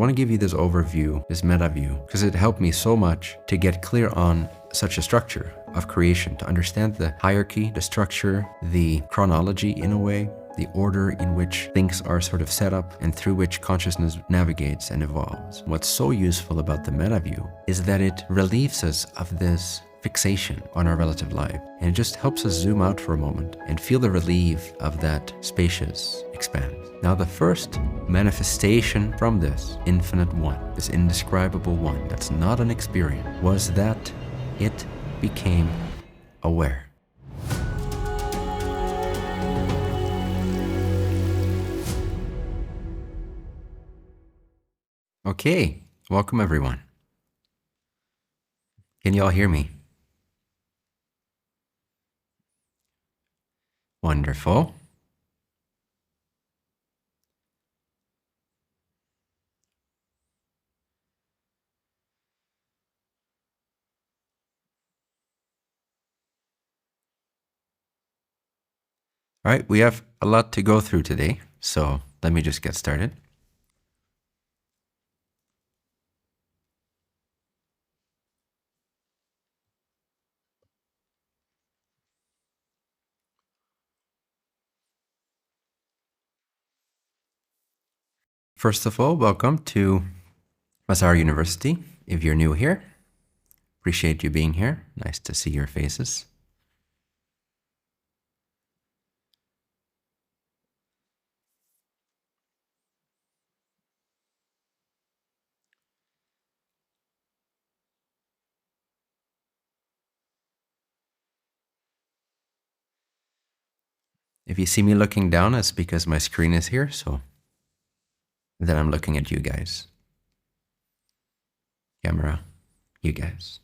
want to give you this overview, this meta view, because it helped me so much to get clear on such a structure of creation, to understand the hierarchy, the structure, the chronology in a way, the order in which things are sort of set up and through which consciousness navigates and evolves. What's so useful about the meta view is that it relieves us of this fixation on our relative life. And it just helps us zoom out for a moment and feel the relief of that spacious expanse. Now, the first manifestation from this infinite one, this indescribable one that's not an experience, was that it became aware. Okay, welcome everyone. Can you all hear me? Wonderful. All right, we have a lot to go through today, so let me just get started. First of all, welcome to Massaro University. If you're new here, appreciate you being here. Nice to see your faces. If you see me looking down, it's because my screen is here, so then I'm looking at you guys. Camera, you guys.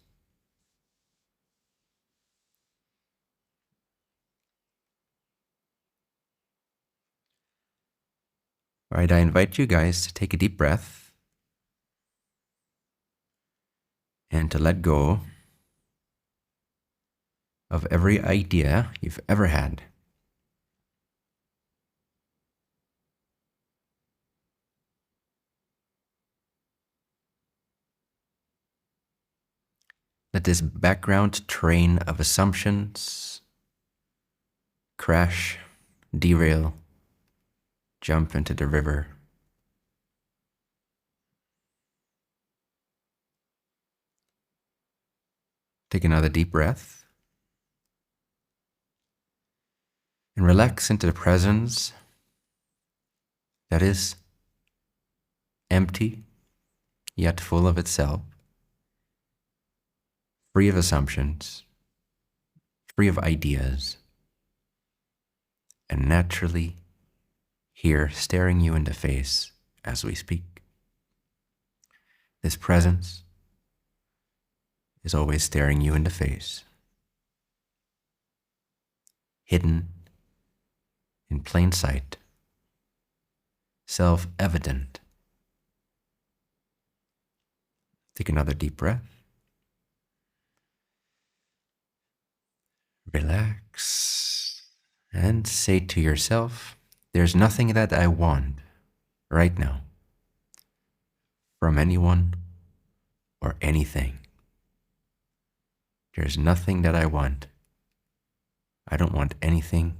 All right, I invite you guys to take a deep breath and to let go of every idea you've ever had. Let this background train of assumptions crash, derail, jump into the river. Take another deep breath and relax into the presence that is empty, yet full of itself, free of assumptions, free of ideas, and naturally here staring you in the face as we speak. This presence is always staring you in the face, hidden in plain sight, self-evident. Take another deep breath. Relax and say to yourself, there's nothing that I want right now from anyone or anything. There's nothing that I want. I don't want anything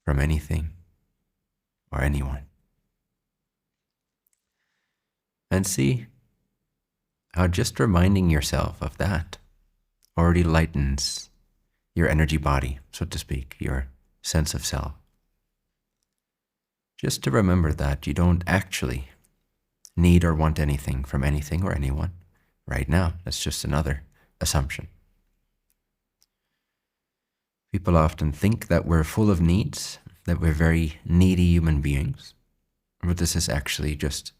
from anything or anyone. And see how just reminding yourself of that already lightens your energy body, so to speak, your sense of self. Just to remember that you don't actually need or want anything from anything or anyone right now. That's just another assumption. People often think that we're full of needs, that we're very needy human beings, but this is actually just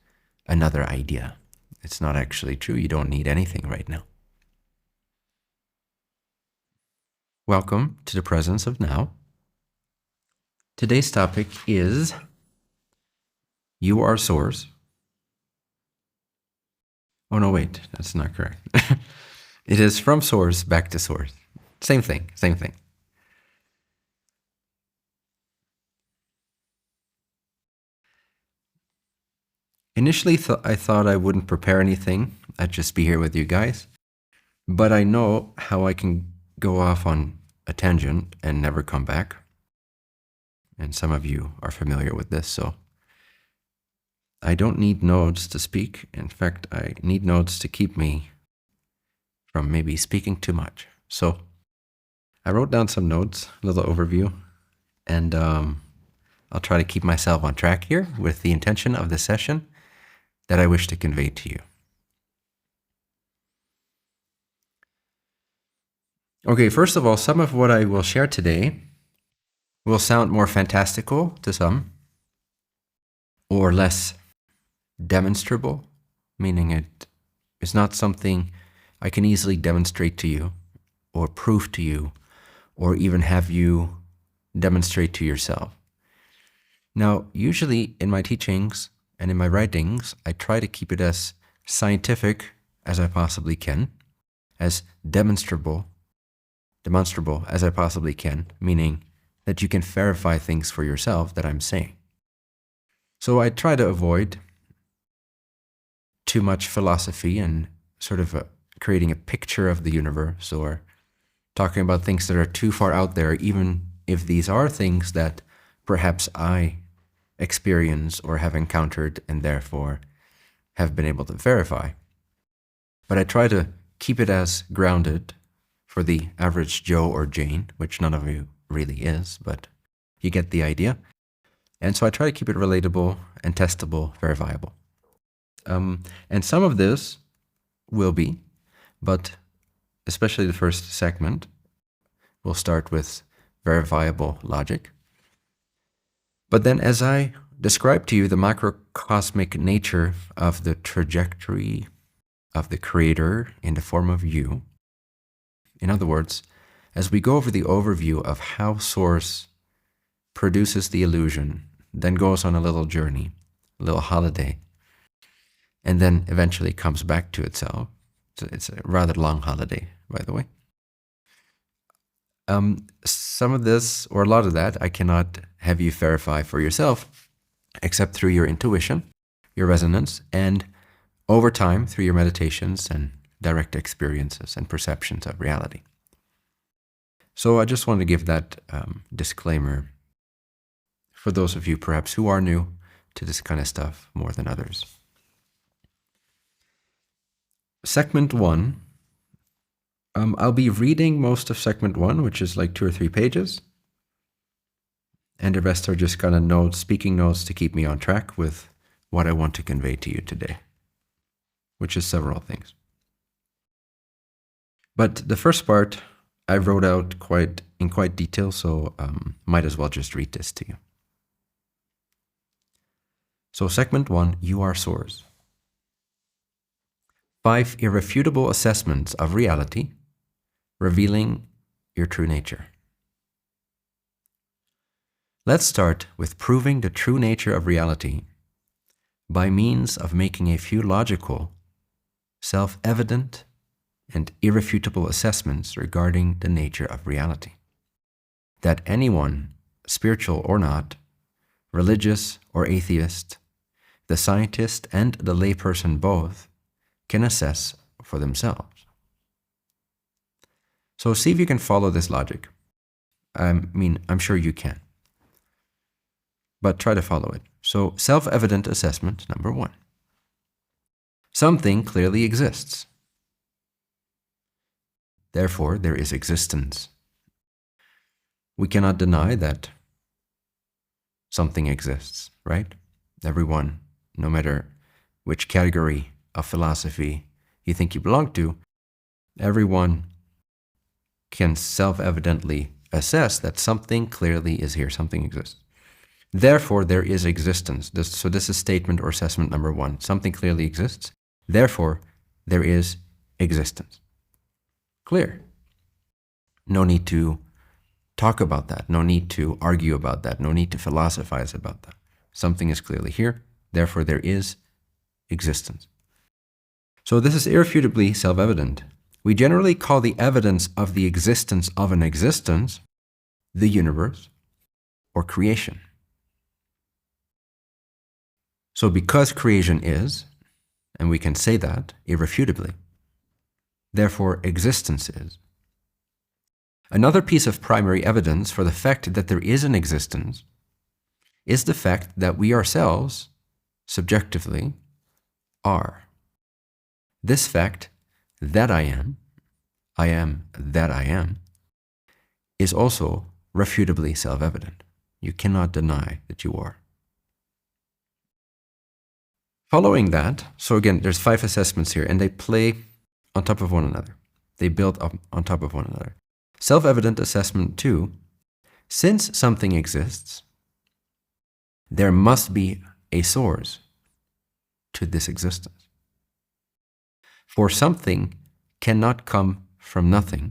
another idea. It's not actually true. You don't need anything right now. Welcome to the presence of now. Today's topic is you are source. Oh no, wait, that's not correct. It is from source back to source. Same thing, same thing. Initially, I thought I wouldn't prepare anything. I'd just be here with you guys. But I know how I can go off on a tangent and never come back. And some of you are familiar with this, so I don't need notes to speak. In fact, I need notes to keep me from maybe speaking too much. So I wrote down some notes, a little overview, and I'll try to keep myself on track here with the intention of the session that I wish to convey to you. Okay, first of all, some of what I will share today will sound more fantastical to some, or less demonstrable, meaning it is not something I can easily demonstrate to you, or prove to you, or even have you demonstrate to yourself. Now, usually in my teachings and in my writings, I try to keep it as scientific as I possibly can, as demonstrable as I possibly can, meaning that you can verify things for yourself that I'm saying. So I try to avoid too much philosophy and sort of creating a picture of the universe or talking about things that are too far out there, even if these are things that perhaps I experience or have encountered and therefore have been able to verify. But I try to keep it as grounded for the average Joe or Jane, which none of you really is, but you get the idea. And so I try to keep it relatable and testable, verifiable. And some of this will be, but especially the first segment, we'll start with verifiable logic. But then as I describe to you the macrocosmic nature of the trajectory of the Creator in the form of you, in other words, as we go over the overview of how Source produces the illusion, then goes on a little journey, a little holiday, and then eventually comes back to itself. It's a rather long holiday, by the way. Some of this, or a lot of that, I cannot have you verify for yourself, except through your intuition, your resonance, and over time through your meditations and direct experiences and perceptions of reality. So I just wanted to give that disclaimer for those of you perhaps who are new to this kind of stuff more than others. Segment 1, I'll be reading most of segment 1, which is like 2 or 3 pages. And the rest are just kind of notes, speaking notes to keep me on track with what I want to convey to you today, which is several things. But the first part I wrote out in quite detail, so might as well just read this to you. So segment 1, you are Source. 5 irrefutable assessments of reality, revealing your true nature. Let's start with proving the true nature of reality by means of making a few logical, self-evident, and irrefutable assessments regarding the nature of reality. That anyone, spiritual or not, religious or atheist, the scientist and the layperson both, can assess for themselves. So see if you can follow this logic. I'm sure you can. But try to follow it. So self-evident assessment number 1. Something clearly exists. Therefore, there is existence. We cannot deny that something exists, right? Everyone, no matter which category of philosophy you think you belong to, everyone can self-evidently assess that something clearly is here, something exists. Therefore, there is existence. So this is statement or assessment number 1. Something clearly exists. Therefore, there is existence. Clear. No need to talk about that. No need to argue about that. No need to philosophize about that. Something is clearly here. Therefore, there is existence. So this is irrefutably self-evident. We generally call the evidence of the existence of an existence the universe or creation. So because creation is, and we can say that irrefutably, therefore existence is. Another piece of primary evidence for the fact that there is an existence is the fact that we ourselves, subjectively, are. This fact, that I am that I am, is also refutably self-evident. You cannot deny that you are. Following that, so again, there's 5 assessments here, and they play on top of one another. They build up on top of one another. Self-evident assessment 2, since something exists, there must be a source to this existence. For something cannot come from nothing,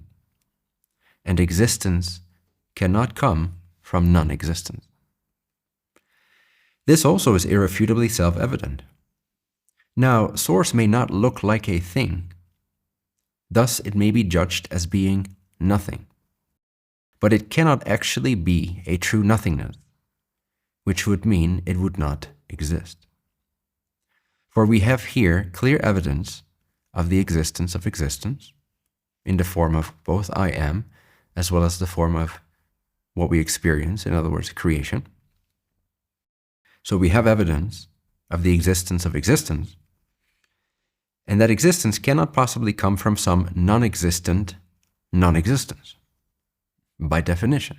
and existence cannot come from non-existence. This also is irrefutably self-evident. Now, source may not look like a thing, thus it may be judged as being nothing, but it cannot actually be a true nothingness, which would mean it would not exist. For we have here clear evidence of the existence of existence, in the form of both I am, as well as the form of what we experience, in other words, creation. So we have evidence of the existence of existence, and that existence cannot possibly come from some non-existent non-existence, by definition.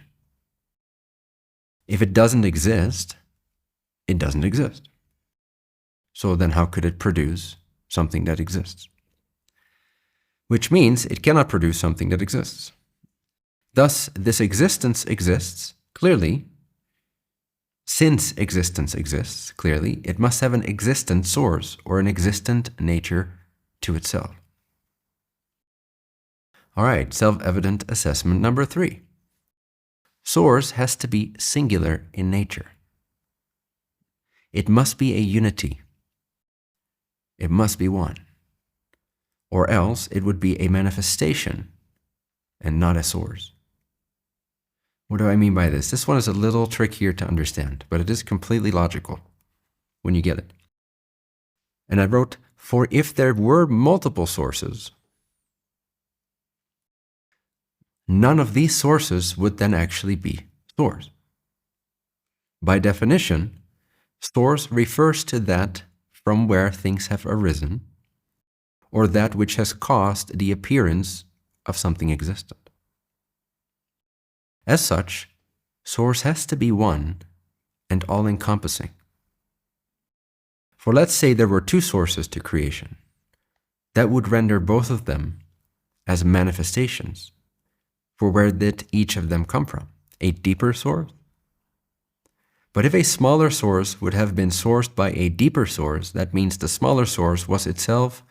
If it doesn't exist, it doesn't exist. So then how could it produce something that exists? Which means it cannot produce something that exists. Thus, this existence exists, clearly. Since existence exists, clearly, it must have an existent source or an existent nature to itself. All right, self-evident assessment number 3. Source has to be singular in nature. It must be a unity. It must be one. Or else it would be a manifestation and not a source. What do I mean by this? This one is a little trickier to understand, but it is completely logical when you get it. And I wrote, for if there were multiple sources, none of these sources would then actually be source. By definition, source refers to that from where things have arisen, or that which has caused the appearance of something existent. As such, source has to be one and all-encompassing. For let's say there were 2 sources to creation. That would render both of them as manifestations. For where did each of them come from? A deeper source? But if a smaller source would have been sourced by a deeper source, that means the smaller source was itself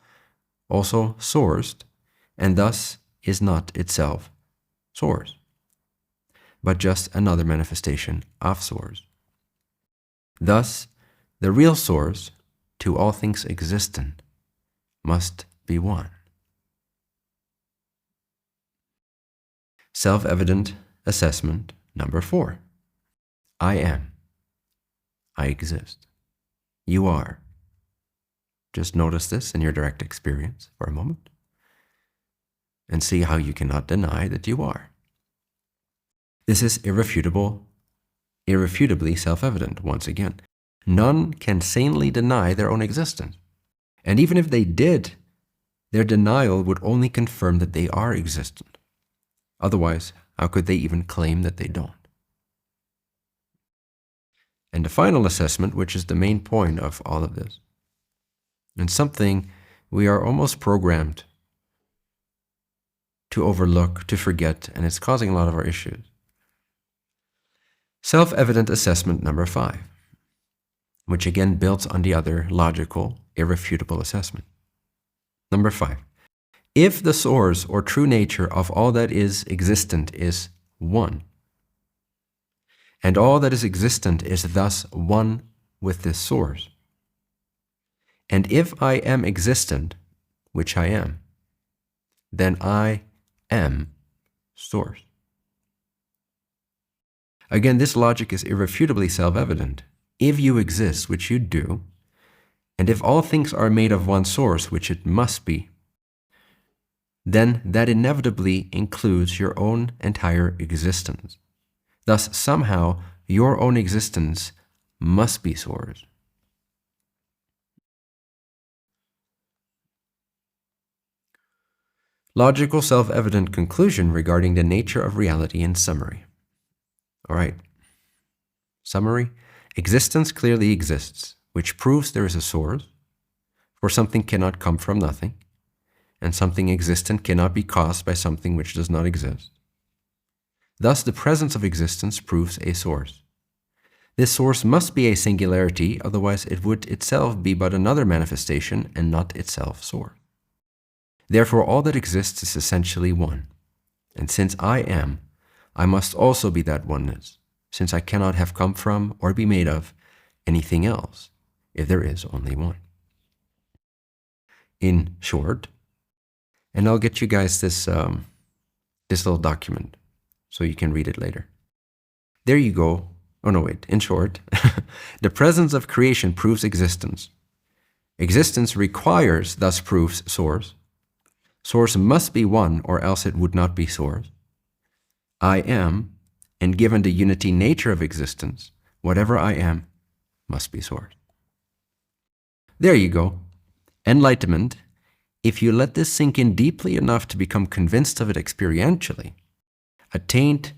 also sourced, and thus is not itself source, but just another manifestation of source. Thus, the real source to all things existent must be one. Self-evident assessment number 4. I am. I exist. You are. Just notice this in your direct experience for a moment and see how you cannot deny that you are. This is irrefutably self-evident once again. None can sanely deny their own existence. And even if they did, their denial would only confirm that they are existent. Otherwise, how could they even claim that they don't? And the final assessment, which is the main point of all of this, and something we are almost programmed to overlook, to forget, and it's causing a lot of our issues. Self-evident assessment number 5, which again builds on the other logical, irrefutable assessment. Number 5, if the source or true nature of all that is existent is one, and all that is existent is thus one with this source, and if I am existent, which I am, then I am source. Again, this logic is irrefutably self-evident. If you exist, which you do, And if all things are made of one source, which it must be, then that inevitably includes your own entire existence. Thus, somehow, your own existence must be source. Logical, self-evident conclusion regarding the nature of reality in summary. All right. Summary. Existence clearly exists, which proves there is a source, for something cannot come from nothing, and something existent cannot be caused by something which does not exist. Thus, the presence of existence proves a source. This source must be a singularity, otherwise it would itself be but another manifestation and not itself source. Therefore, all that exists is essentially one. And since I am, I must also be that oneness, since I cannot have come from or be made of anything else, if there is only one. In short, and I'll get you guys this little document so you can read it later. There you go. Oh no, wait. In short, the presence of creation proves existence. Existence requires, thus proves, source. Source must be one, or else it would not be source. I am, and given the unity nature of existence, whatever I am must be source. There you go. Enlightenment, if you let this sink in deeply enough to become convinced of it experientially, attained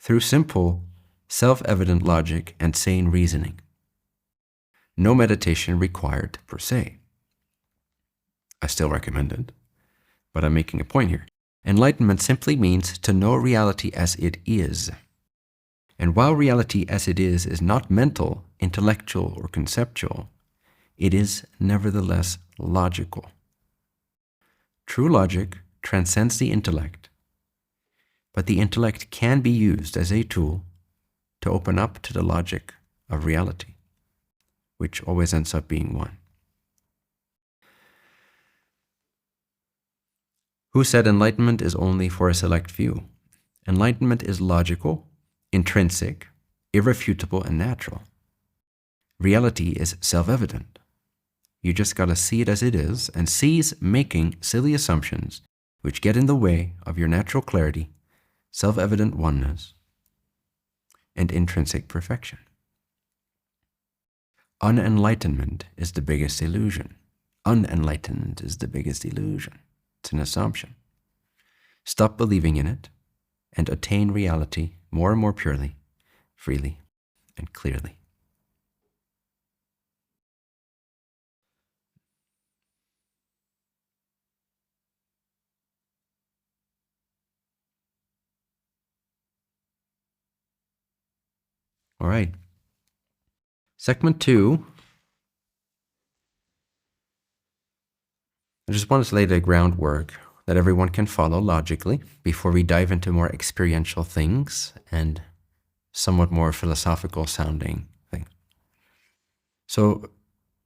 through simple, self-evident logic and sane reasoning. No meditation required per se. I still recommend it, but I'm making a point here. Enlightenment simply means to know reality as it is. And while reality as it is not mental, intellectual, or conceptual, it is nevertheless logical. True logic transcends the intellect, but the intellect can be used as a tool to open up to the logic of reality, which always ends up being one. Who said enlightenment is only for a select few? Enlightenment is logical, intrinsic, irrefutable, and natural. Reality is self-evident. You just gotta see it as it is and cease making silly assumptions which get in the way of your natural clarity, self-evident oneness, and intrinsic perfection. Unenlightenment is the biggest illusion. Unenlightenment is the biggest illusion. It's an assumption. Stop believing in it and attain reality more and more purely, freely, and clearly. All right. Segment 2. I just wanted to lay the groundwork that everyone can follow logically before we dive into more experiential things and somewhat more philosophical sounding things. So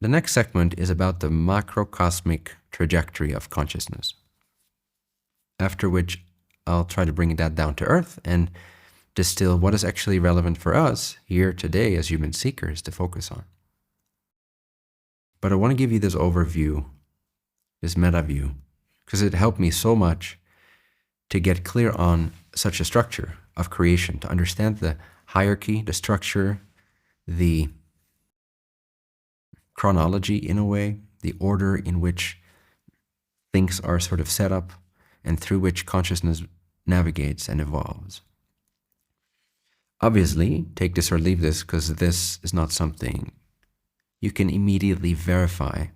the next segment is about the macrocosmic trajectory of consciousness, after which I'll try to bring that down to earth and distill what is actually relevant for us here today as human seekers to focus on. But I want to give you this overview, this meta view, because it helped me so much to get clear on such a structure of creation, to understand the hierarchy, the structure, the chronology in a way, the order in which things are sort of set up and through which consciousness navigates and evolves. Obviously, take this or leave this, because this is not something you can immediately verify,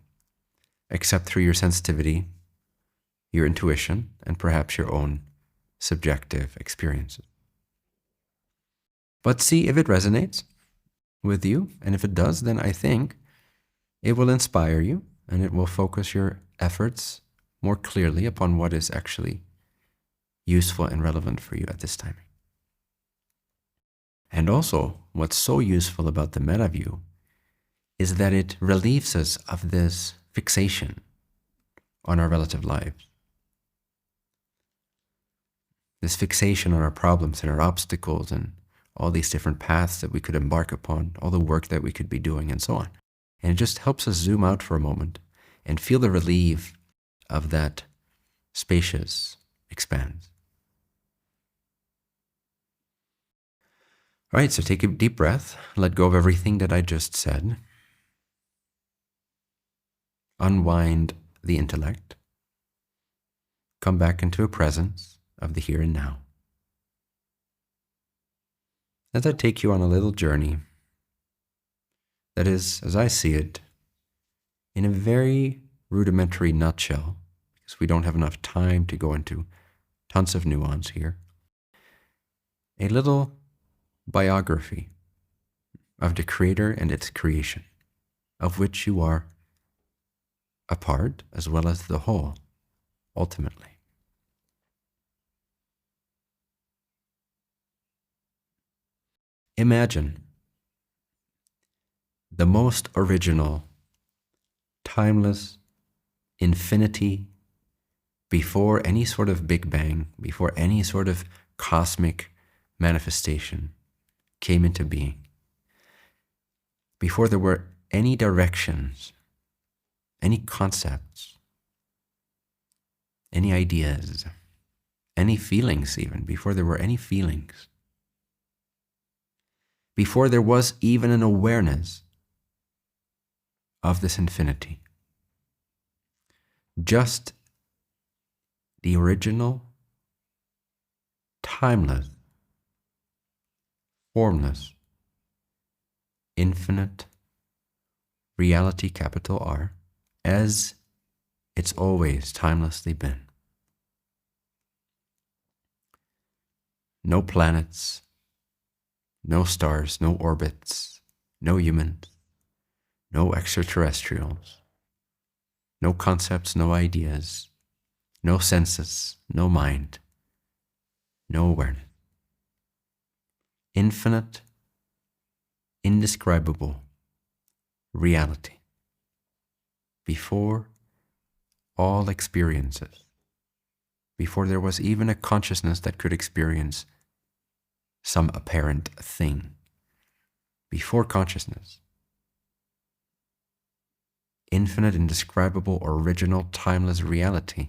except through your sensitivity, your intuition, and perhaps your own subjective experiences. But see if it resonates with you, and if it does, then I think it will inspire you, and it will focus your efforts more clearly upon what is actually useful and relevant for you at this time. And also, what's so useful about the meta view is that it relieves us of this fixation on our relative lives. This fixation on our problems and our obstacles and all these different paths that we could embark upon, all the work that we could be doing and so on. And it just helps us zoom out for a moment and feel the relief of that spacious expanse. All right, so take a deep breath, let go of everything that I just said. Unwind the intellect. Come back into a presence of the here and now. As I take you on a little journey that is, as I see it, in a very rudimentary nutshell, because we don't have enough time to go into tons of nuance here, a little biography of the Creator and its creation, of which you are a part as well as the whole, ultimately. Imagine the most original, timeless infinity before any sort of Big Bang, before any sort of cosmic manifestation came into being, before there were any directions, any concepts, any ideas, any feelings even, before there were any feelings, before there was even an awareness of this infinity. Just the original, timeless, formless, infinite reality, capital R, as it's always timelessly been. No planets, no stars, no orbits, no humans, no extraterrestrials, no concepts, no ideas, no senses, no mind, no awareness. Infinite, indescribable reality before all experiences, before there was even a consciousness that could experience some apparent thing, before consciousness. Infinite, indescribable, original, timeless reality.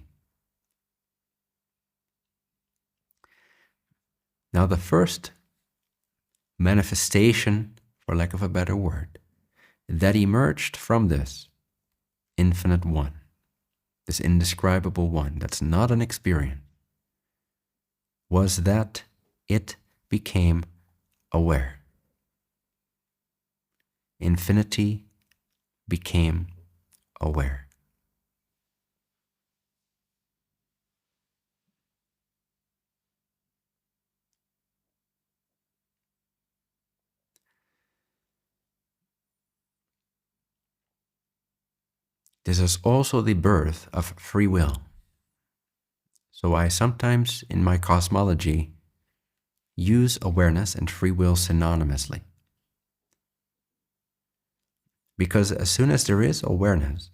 Now the first manifestation, for lack of a better word, that emerged from this infinite one, this indescribable one that's not an experience, was that it became aware. Infinity became aware. This is also the birth of free will. So I sometimes, in my cosmology, use awareness and free will synonymously. Because as soon as there is awareness,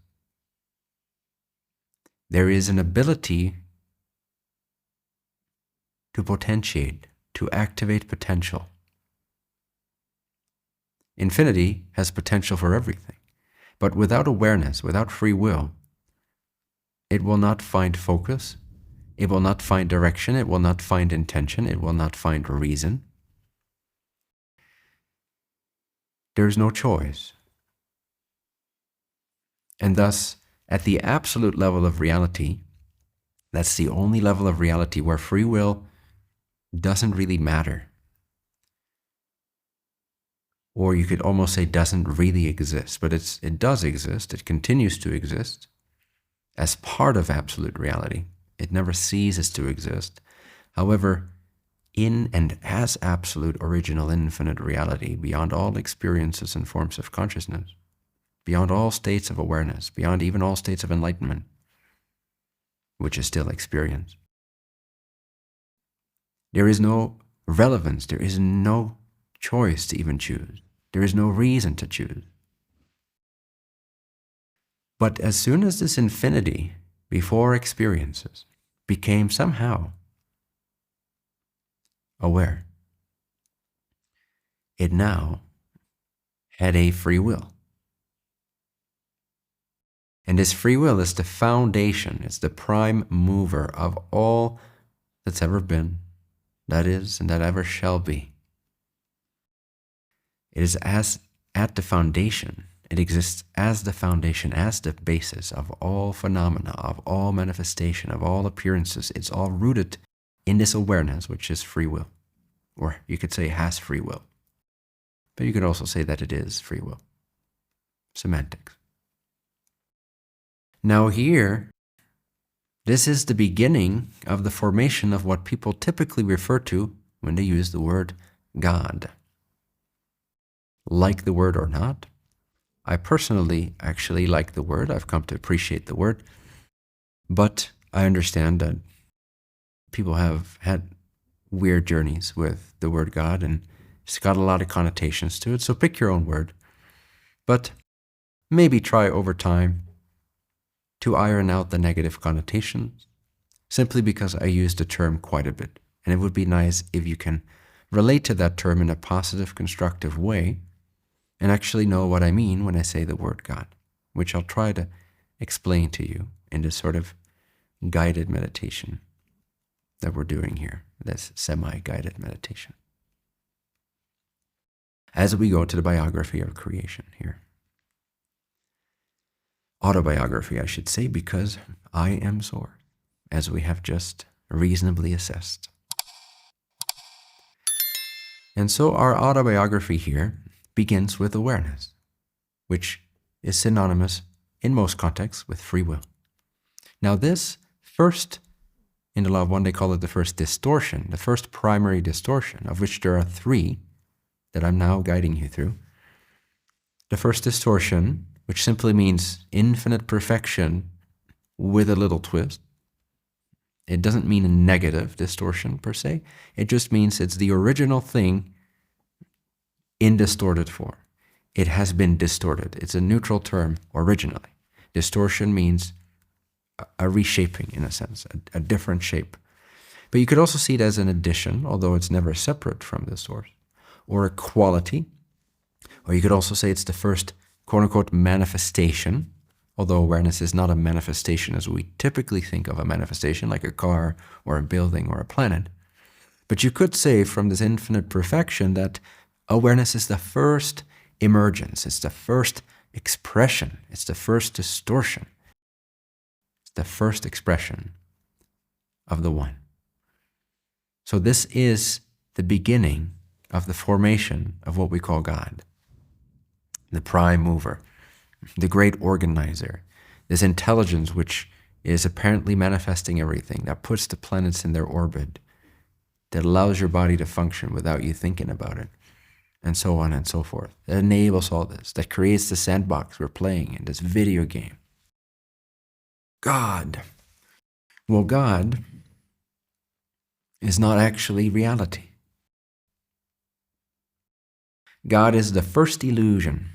there is an ability to potentiate, to activate potential. Infinity has potential for everything. But without awareness, without free will, it will not find focus, it will not find direction, it will not find intention, it will not find reason. There's no choice. And thus, at the absolute level of reality, that's the only level of reality where free will doesn't really matter. Or you could almost say doesn't really exist, but it does exist, it continues to exist as part of absolute reality. It never ceases to exist. However, in and as absolute original infinite reality, beyond all experiences and forms of consciousness, beyond all states of awareness, beyond even all states of enlightenment, which is still experience, there is no relevance, there is no choice to even choose. There is no reason to choose. But as soon as this infinity, before experiences, became somehow aware, it now had a free will. And this free will is the foundation, it's the prime mover of all that's ever been, that is, and that ever shall be. It is as at the foundation, it exists as the foundation, as the basis of all phenomena, of all manifestation, of all appearances. It's all rooted in this awareness, which is free will. Or you could say it has free will. But you could also say that it is free will. Semantics. Now here, this is the beginning of the formation of what people typically refer to when they use the word God. Like the word or not, I personally actually like the word. I've come to appreciate the word. But I understand that people have had weird journeys with the word God, and it's got a lot of connotations to it. So pick your own word. But maybe try over time to iron out the negative connotations, simply because I use the term quite a bit. And it would be nice if you can relate to that term in a positive, constructive way and actually know what I mean when I say the word God, which I'll try to explain to you in this sort of guided meditation that we're doing here, this semi-guided meditation. As we go to the biography of creation here. Autobiography, I should say, because I am Source, as we have just reasonably assessed. And so our autobiography here begins with awareness, which is synonymous in most contexts with free will. Now this first, in the law of one, they call it the first distortion, the first primary distortion, of which there are three that I'm now guiding you through. The first distortion, which simply means infinite perfection with a little twist. It doesn't mean a negative distortion per se. It just means it's the original thing in distorted form. It has been distorted. It's a neutral term originally. Distortion means a reshaping, in a sense, a different shape. But you could also see it as an addition, although it's never separate from the source, or a quality. Or you could also say it's the first quote-unquote manifestation, although awareness is not a manifestation as we typically think of a manifestation, like a car or a building or a planet. But you could say from this infinite perfection that awareness is the first emergence, it's the first expression, it's the first distortion, it's the first expression of the One. So this is the beginning of the formation of what we call God. The prime mover, the great organizer, this intelligence which is apparently manifesting everything, that puts the planets in their orbit, that allows your body to function without you thinking about it, and so on and so forth. That enables all this, that creates the sandbox we're playing in, this video game. God. Well, God is not actually reality. God is the first illusion.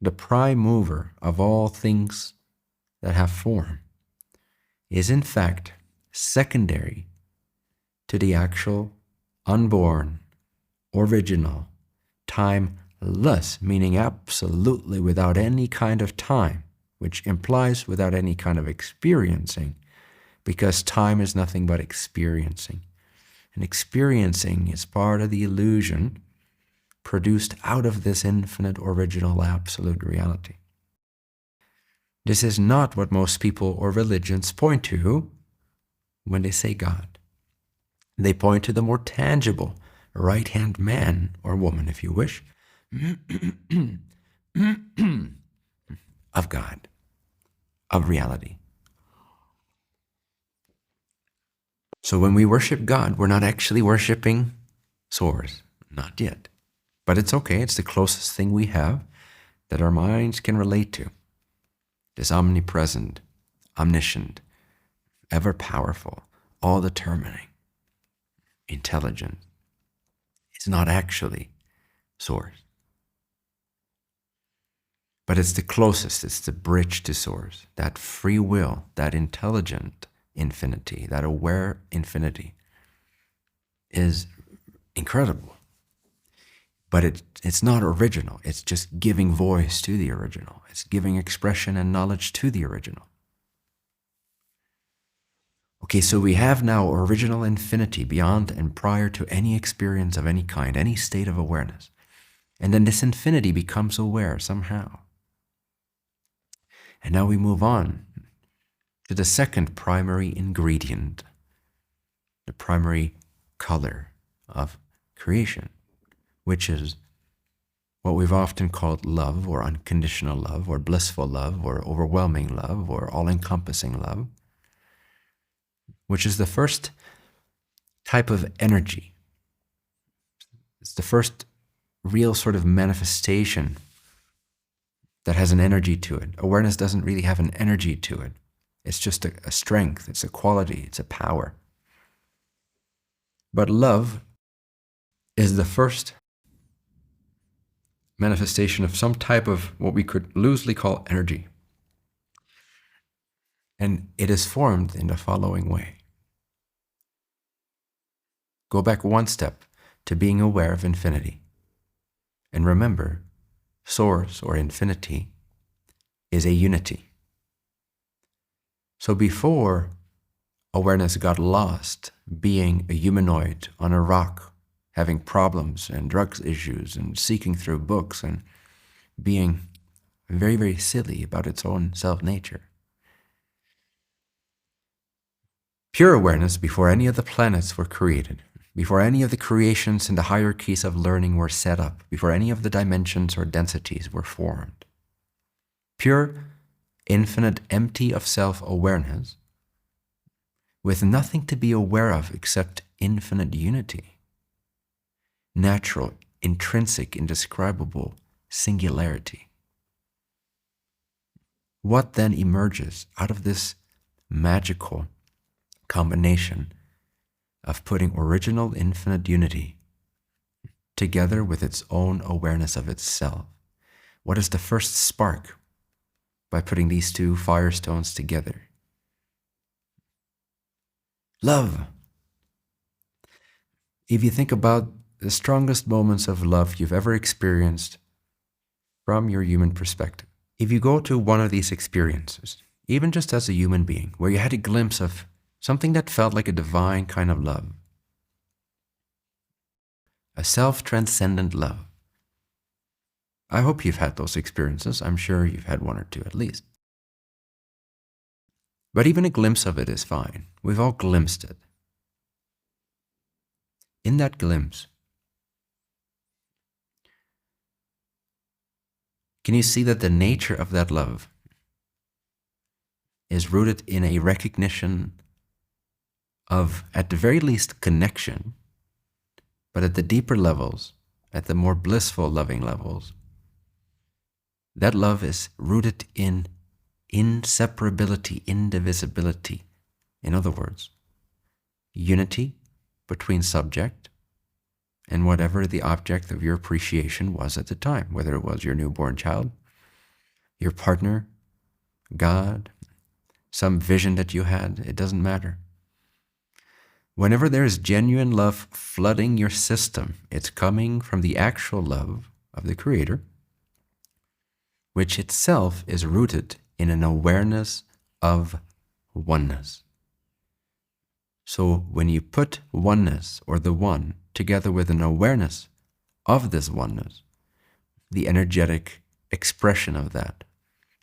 The prime mover of all things that have form is in fact secondary to the actual unborn, original, timeless, meaning absolutely without any kind of time, which implies without any kind of experiencing, because time is nothing but experiencing. And experiencing is part of the illusion produced out of this infinite, original, absolute reality. This is not what most people or religions point to when they say God. They point to the more tangible right-hand man or woman, if you wish, of God, of reality. So when we worship God, we're not actually worshiping Source, not yet. But it's okay, it's the closest thing we have that our minds can relate to. This omnipresent, omniscient, ever-powerful, all-determining, intelligent. It's not actually Source. But it's the closest, it's the bridge to Source, that free will, that intelligent infinity, that aware infinity is incredible. But it's not original. It's just giving voice to the original. It's giving expression and knowledge to the original. Okay, so we have now original infinity beyond and prior to any experience of any kind, any state of awareness. And then this infinity becomes aware somehow. And now we move on to the second primary ingredient, the primary color of creation, which is what we've often called love, or unconditional love, or blissful love, or overwhelming love, or all-encompassing love, which is the first type of energy. It's the first real sort of manifestation that has an energy to it. Awareness doesn't really have an energy to it. It's just a strength, it's a quality, it's a power. But love is the first manifestation of some type of what we could loosely call energy. And it is formed in the following way. Go back one step to being aware of infinity. And remember, source or infinity is a unity. So before awareness got lost being a humanoid on a rock, having problems and drugs issues and seeking through books and being very, very silly about its own self-nature. Pure awareness, before any of the planets were created, before any of the creations and the hierarchies of learning were set up, before any of the dimensions or densities were formed, pure, infinite, empty of self-awareness, with nothing to be aware of except infinite unity, natural, intrinsic, indescribable singularity. What then emerges out of this magical combination of putting original infinite unity together with its own awareness of itself? What is the first spark by putting these two firestones together? Love. If you think about the strongest moments of love you've ever experienced from your human perspective, if you go to one of these experiences, even just as a human being, where you had a glimpse of something that felt like a divine kind of love, a self-transcendent love. I hope you've had those experiences. I'm sure you've had one or two at least. But even a glimpse of it is fine. We've all glimpsed it. In that glimpse, can you see that the nature of that love is rooted in a recognition of, at the very least, connection, but at the deeper levels, at the more blissful loving levels, that love is rooted in inseparability, indivisibility. In other words, unity between subject and whatever the object of your appreciation was at the time, whether it was your newborn child, your partner, God, some vision that you had, it doesn't matter. Whenever there is genuine love flooding your system, it's coming from the actual love of the Creator, which itself is rooted in an awareness of oneness. So when you put oneness, or the one, together with an awareness of this oneness, the energetic expression of that,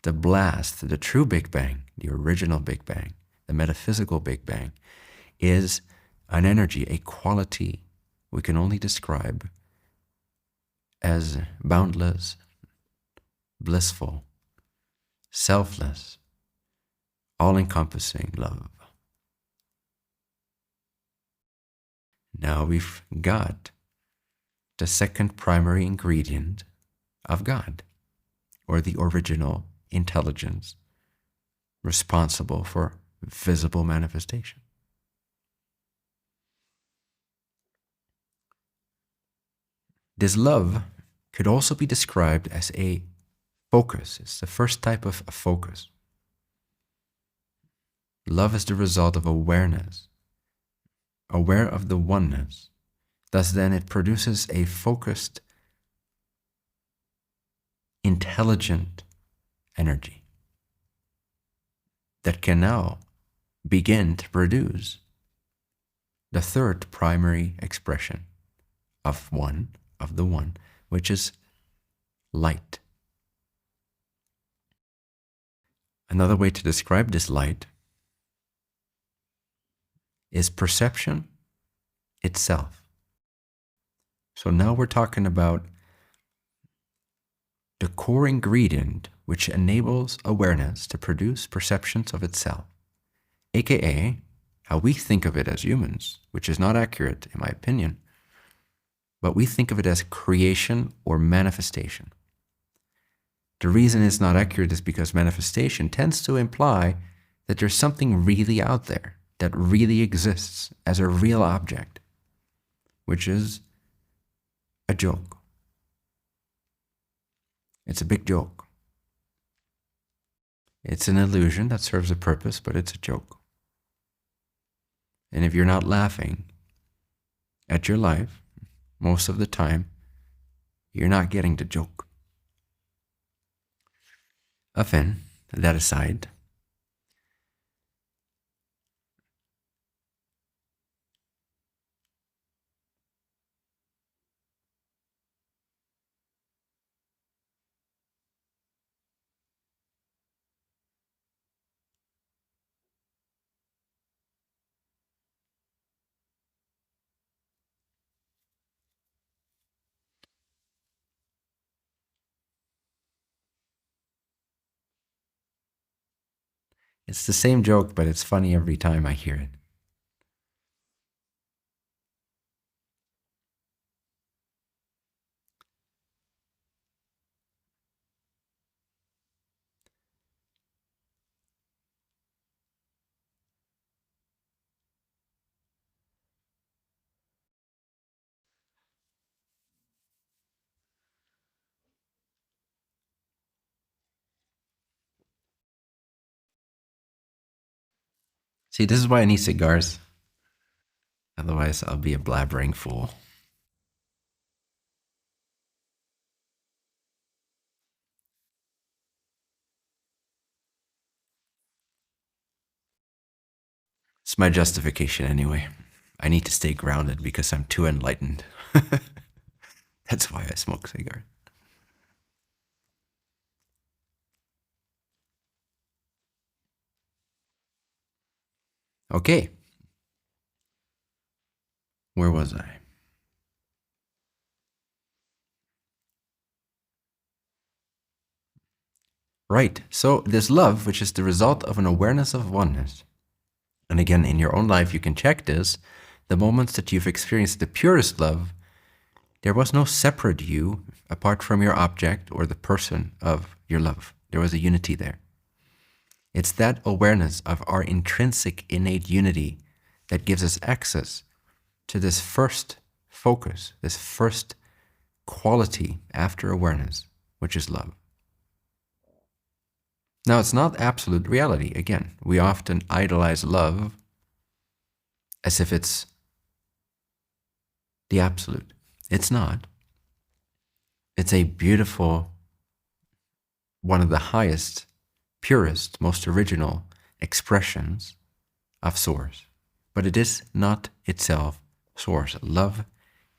the blast, the true Big Bang, the original Big Bang, the metaphysical Big Bang, is an energy, a quality we can only describe as boundless, blissful, selfless, all-encompassing love. Now we've got the second primary ingredient of God, or the original intelligence responsible for visible manifestation. This love could also be described as a focus. It's the first type of focus. Love is the result of awareness, aware of the oneness. Thus then it produces a focused intelligent energy that can now begin to produce the third primary expression of the one, which is light. Another way to describe this light is perception itself. So now we're talking about the core ingredient which enables awareness to produce perceptions of itself, aka how we think of it as humans, which is not accurate in my opinion, but we think of it as creation or manifestation. The reason it's not accurate is because manifestation tends to imply that there's something really out there that really exists as a real object, which is a joke. It's a big joke. It's an illusion that serves a purpose, but it's a joke. And if you're not laughing at your life, most of the time, you're not getting the joke. Enfin, that aside, it's the same joke, but it's funny every time I hear it. See, this is why I need cigars. Otherwise, I'll be a blabbering fool. It's my justification anyway. I need to stay grounded because I'm too enlightened. That's why I smoke cigars. Okay. Where was I? Right. So this love, which is the result of an awareness of oneness. And again, in your own life, you can check this. The moments that you've experienced the purest love, there was no separate you apart from your object or the person of your love. There was a unity there. It's that awareness of our intrinsic innate unity that gives us access to this first focus, this first quality after awareness, which is love. Now, it's not absolute reality. Again, we often idolize love as if it's the absolute. It's not. It's a beautiful, one of the highest, purest, most original expressions of Source. But it is not itself Source. Love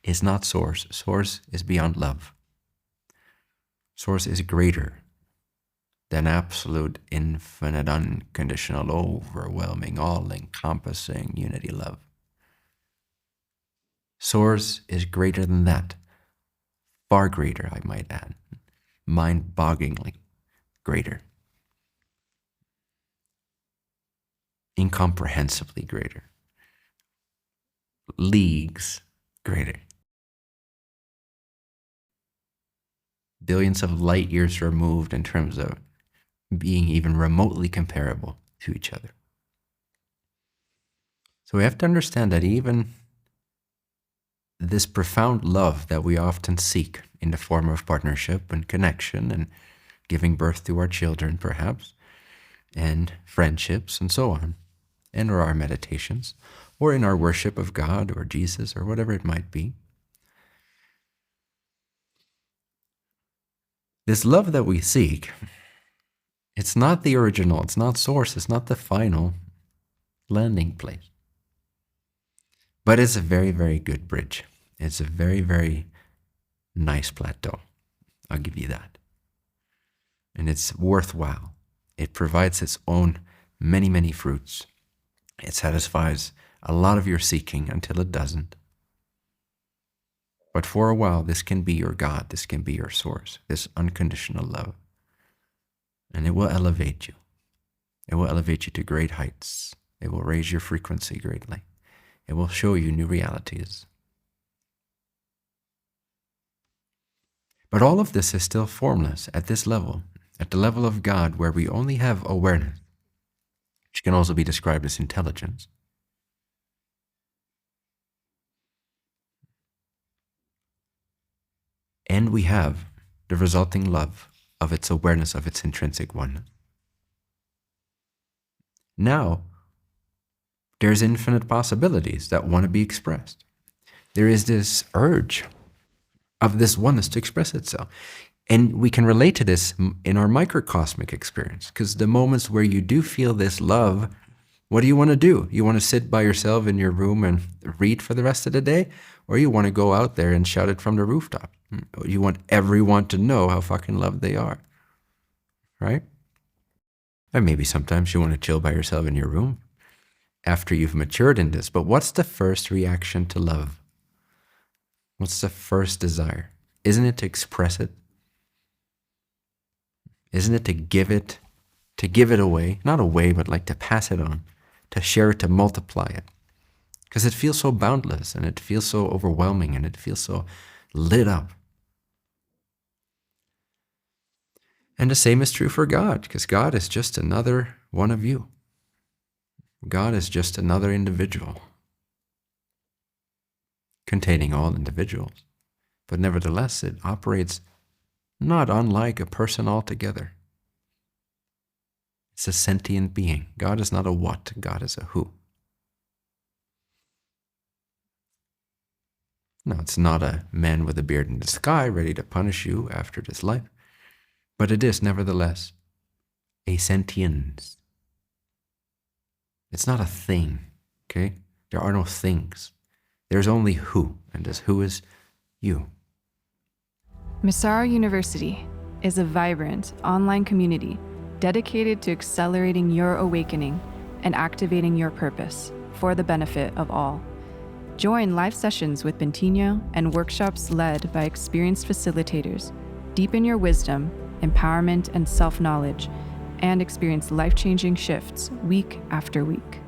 is not Source. Source is beyond love. Source is greater than absolute, infinite, unconditional, overwhelming, all-encompassing unity love. Source is greater than that. Far greater, I might add. Mind-bogglingly greater. Incomprehensibly greater. Leagues greater. Billions of light years removed in terms of being even remotely comparable to each other. So we have to understand that even this profound love that we often seek in the form of partnership and connection and giving birth to our children perhaps, and friendships and so on, and or our meditations, or in our worship of God or Jesus or whatever it might be, This love that we seek, it's not the original, it's not source, it's not the final landing place. But it's a very, very good bridge. It's a very, very nice plateau. I'll give you that. And it's worthwhile. It provides its own many, many fruits. It satisfies a lot of your seeking until it doesn't. But for a while, this can be your God. This can be your source, this unconditional love. And it will elevate you. It will elevate you to great heights. It will raise your frequency greatly. It will show you new realities. But all of this is still formless at this level, at the level of God, where we only have awareness, which can also be described as intelligence. And we have the resulting love of its awareness of its intrinsic oneness. Now, there's infinite possibilities that want to be expressed. There is this urge of this oneness to express itself. And we can relate to this in our microcosmic experience, because the moments where you do feel this love, what do you want to do? You want to sit by yourself in your room and read for the rest of the day? Or you want to go out there and shout it from the rooftop? You want everyone to know how fucking loved they are, right? And maybe sometimes you want to chill by yourself in your room after you've matured in this. But what's the first reaction to love? What's the first desire? Isn't it to express it? Isn't it to give it away? Not away, but like to pass it on, to share it, to multiply it. Because it feels so boundless, and it feels so overwhelming, and it feels so lit up. And the same is true for God, because God is just another one of you. God is just another individual, containing all individuals. But nevertheless, it operates not unlike a person altogether. It's a sentient being. God is not a what, God is a who. No, it's not a man with a beard in the sky ready to punish you after this life, but it is nevertheless a sentience. It's not a thing, okay? There are no things. There's only who, and this who is you. Massaro University is a vibrant online community dedicated to accelerating your awakening and activating your purpose for the benefit of all. Join live sessions with Bentinho and workshops led by experienced facilitators. Deepen your wisdom, empowerment, and self-knowledge, and experience life-changing shifts week after week.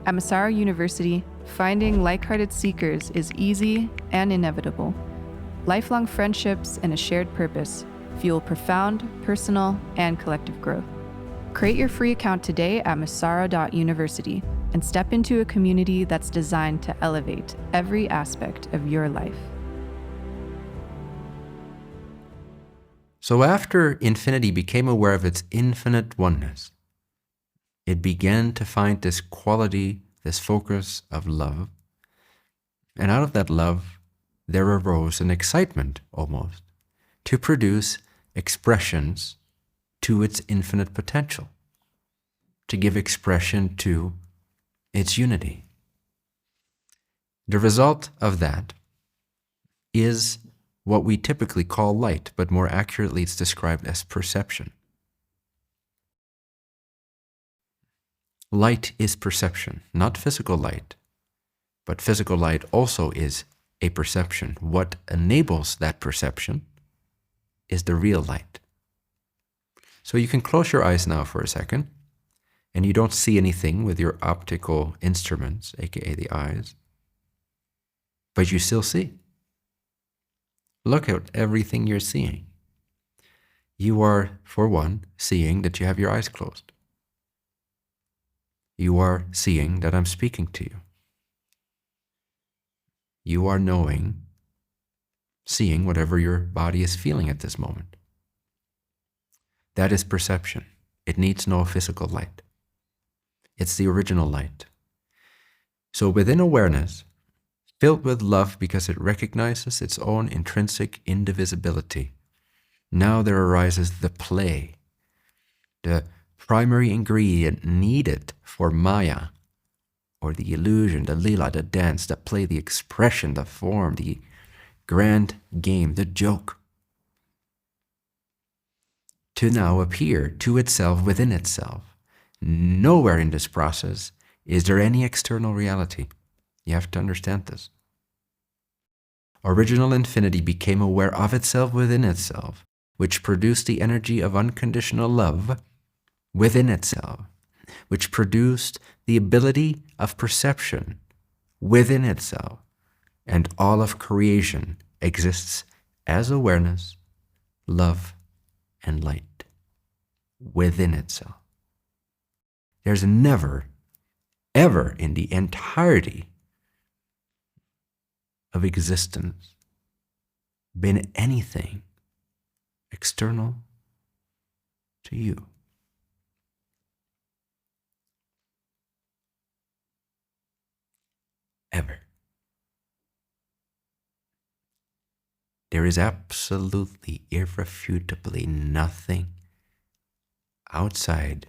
At Massaro University, finding like-hearted seekers is easy and inevitable. Lifelong friendships and a shared purpose fuel profound personal and collective growth. Create your free account today at massaro.university and step into a community that's designed to elevate every aspect of your life. So after infinity became aware of its infinite oneness, it began to find this quality, this focus of love. And out of that love, there arose an excitement almost to produce expressions to its infinite potential, to give expression to its unity. The result of that is what we typically call light, but more accurately it's described as perception. Light is perception, not physical light, but physical light also is a perception. What enables that perception is the real light. So you can close your eyes now for a second, and you don't see anything with your optical instruments, aka the eyes, but you still see. Look at everything you're seeing. You are, for one, seeing that you have your eyes closed. You are seeing that I'm speaking to you. You are knowing, seeing whatever your body is feeling at this moment. That is perception. It needs no physical light. It's the original light. So within awareness, filled with love because it recognizes its own intrinsic indivisibility, Now there arises the play, the primary ingredient needed for Maya, or the illusion, the lila, the dance, the play, the expression, the form, the grand game, the joke, to now appear to itself within itself. Nowhere in this process is there any external reality. You have to understand this. Original infinity became aware of itself within itself, which produced the energy of unconditional love within itself, which produced the ability of perception within itself, and all of creation exists as awareness, love, and light within itself. There's never, ever in the entirety of existence been anything external to you. Ever. There is absolutely, irrefutably nothing outside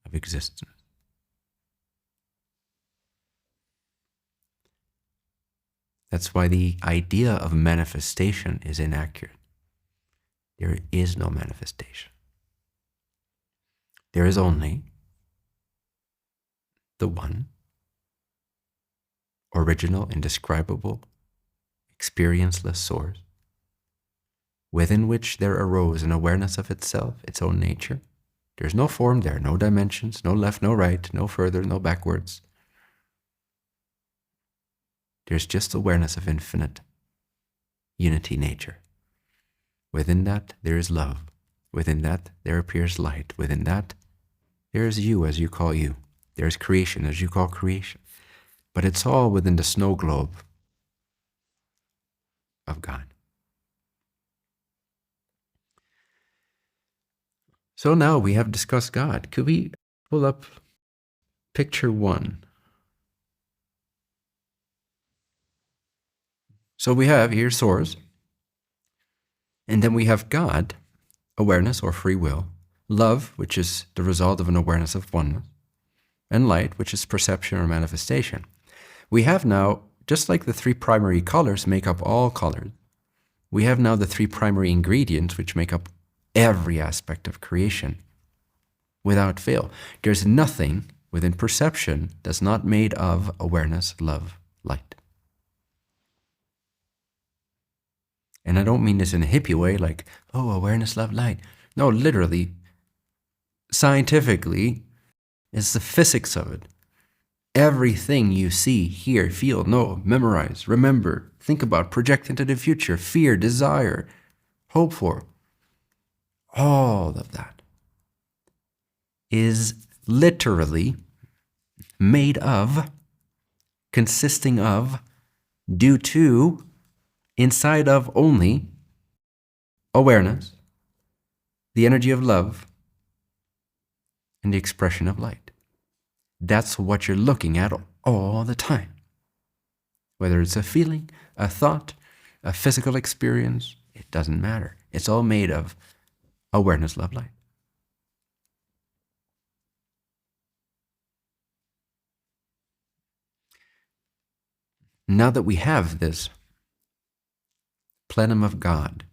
of existence. That's why the idea of manifestation is inaccurate. There is no manifestation. There is only the one, original, indescribable, experienceless source, within which there arose an awareness of itself, its own nature. There's no form there, no dimensions, no left, no right, no further, no backwards. There's just awareness of infinite unity nature. Within that, there is love. Within that, there appears light. Within that, there is you as you call you. There is creation as you call creation. But it's all within the snow globe of God. So now we have discussed God. Could we pull up picture 1? So we have here source, and then we have God, awareness or free will, love, which is the result of an awareness of oneness, and light, which is perception or manifestation. We have now, just like the 3 primary colors make up all colors, we have now the 3 primary ingredients which make up every aspect of creation without fail. There's nothing within perception that's not made of awareness, love, light. And I don't mean this in a hippie way, like, oh, awareness, love, light. No, literally, scientifically, it's the physics of it. Everything you see, hear, feel, know, memorize, remember, think about, project into the future, fear, desire, hope for, all of that is literally made of, consisting of, due to, inside of only awareness, the energy of love, and the expression of light. That's what you're looking at all the time. Whether it's a feeling, a thought, a physical experience, it doesn't matter. It's all made of awareness, love, light. Now that we have this plenum of God,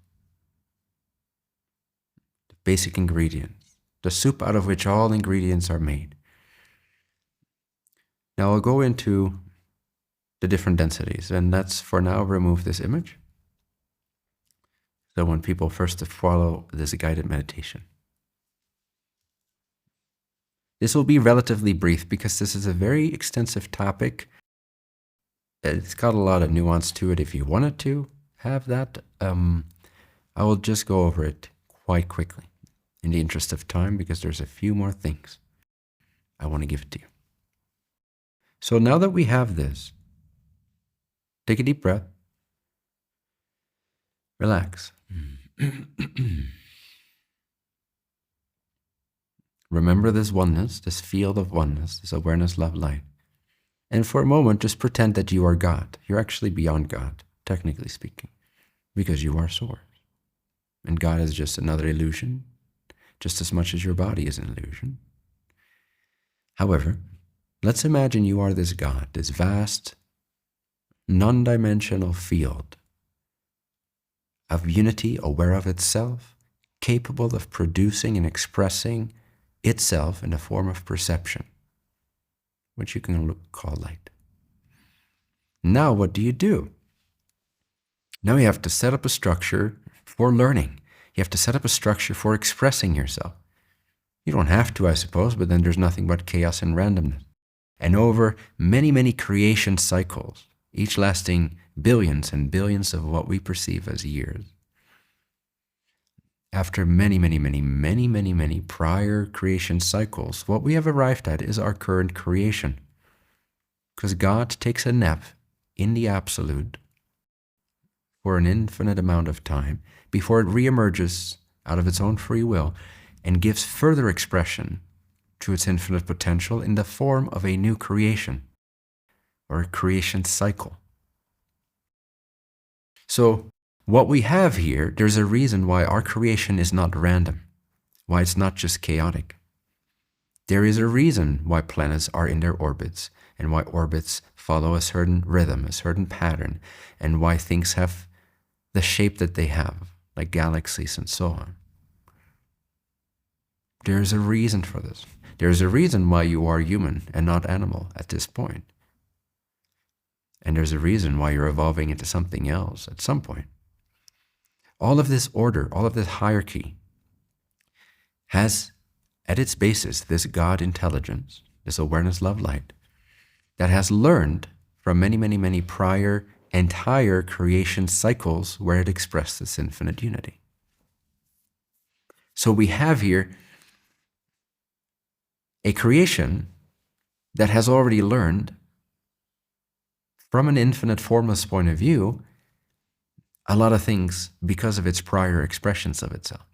the basic ingredients, the soup out of which all ingredients are made. Now I'll go into the different densities, and let's for now remove this image. So I want people first to follow this guided meditation. This will be relatively brief because this is a very extensive topic. It's got a lot of nuance to it. If you wanted to have that, I will just go over it quite quickly in the interest of time because there's a few more things I want to give to you. So now that we have this, take a deep breath, relax. Remember this oneness, this field of oneness, this awareness, love, light. And for a moment, just pretend that you are God. You're actually beyond God, technically speaking, because you are source. and God is just another illusion, just as much as your body is an illusion. However, let's imagine you are this God, this vast, non-dimensional field of unity, aware of itself, capable of producing and expressing itself in a form of perception, which you can call light. Now, what do? Now you have to set up a structure for learning. You have to set up a structure for expressing yourself. You don't have to, I suppose, but then there's nothing but chaos and randomness. And over many, many creation cycles, each lasting billions and billions of what we perceive as years, after many, many, many, many, many, many prior creation cycles, what we have arrived at is our current creation. Because God takes a nap in the absolute for an infinite amount of time before it reemerges out of its own free will and gives further expression to its infinite potential in the form of a new creation or a creation cycle. So what we have here, there's a reason why our creation is not random, why it's not just chaotic. There is a reason why planets are in their orbits and why orbits follow a certain rhythm, a certain pattern, and why things have the shape that they have, like galaxies and so on. There's a reason for this. There's a reason why you are human and not animal at this point. And there's a reason why you're evolving into something else at some point. All of this order, all of this hierarchy has at its basis this God intelligence, this awareness, love, light, that has learned from many, many, many prior entire creation cycles where it expressed this infinite unity. So we have here a creation that has already learned from an infinite formless point of view a lot of things because of its prior expressions of itself.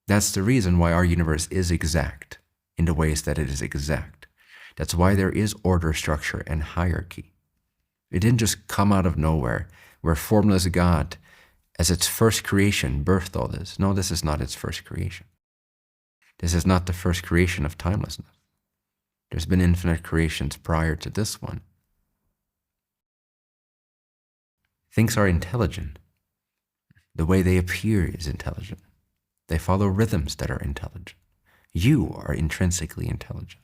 That's the reason why our universe is exact in the ways that it is exact. That's why there is order, structure, and hierarchy. It didn't just come out of nowhere, where formless God, as its first creation, birthed all this. No, this is not its first creation. This is not the first creation of timelessness. There's been infinite creations prior to this one. Things are intelligent. The way they appear is intelligent. They follow rhythms that are intelligent. You are intrinsically intelligent.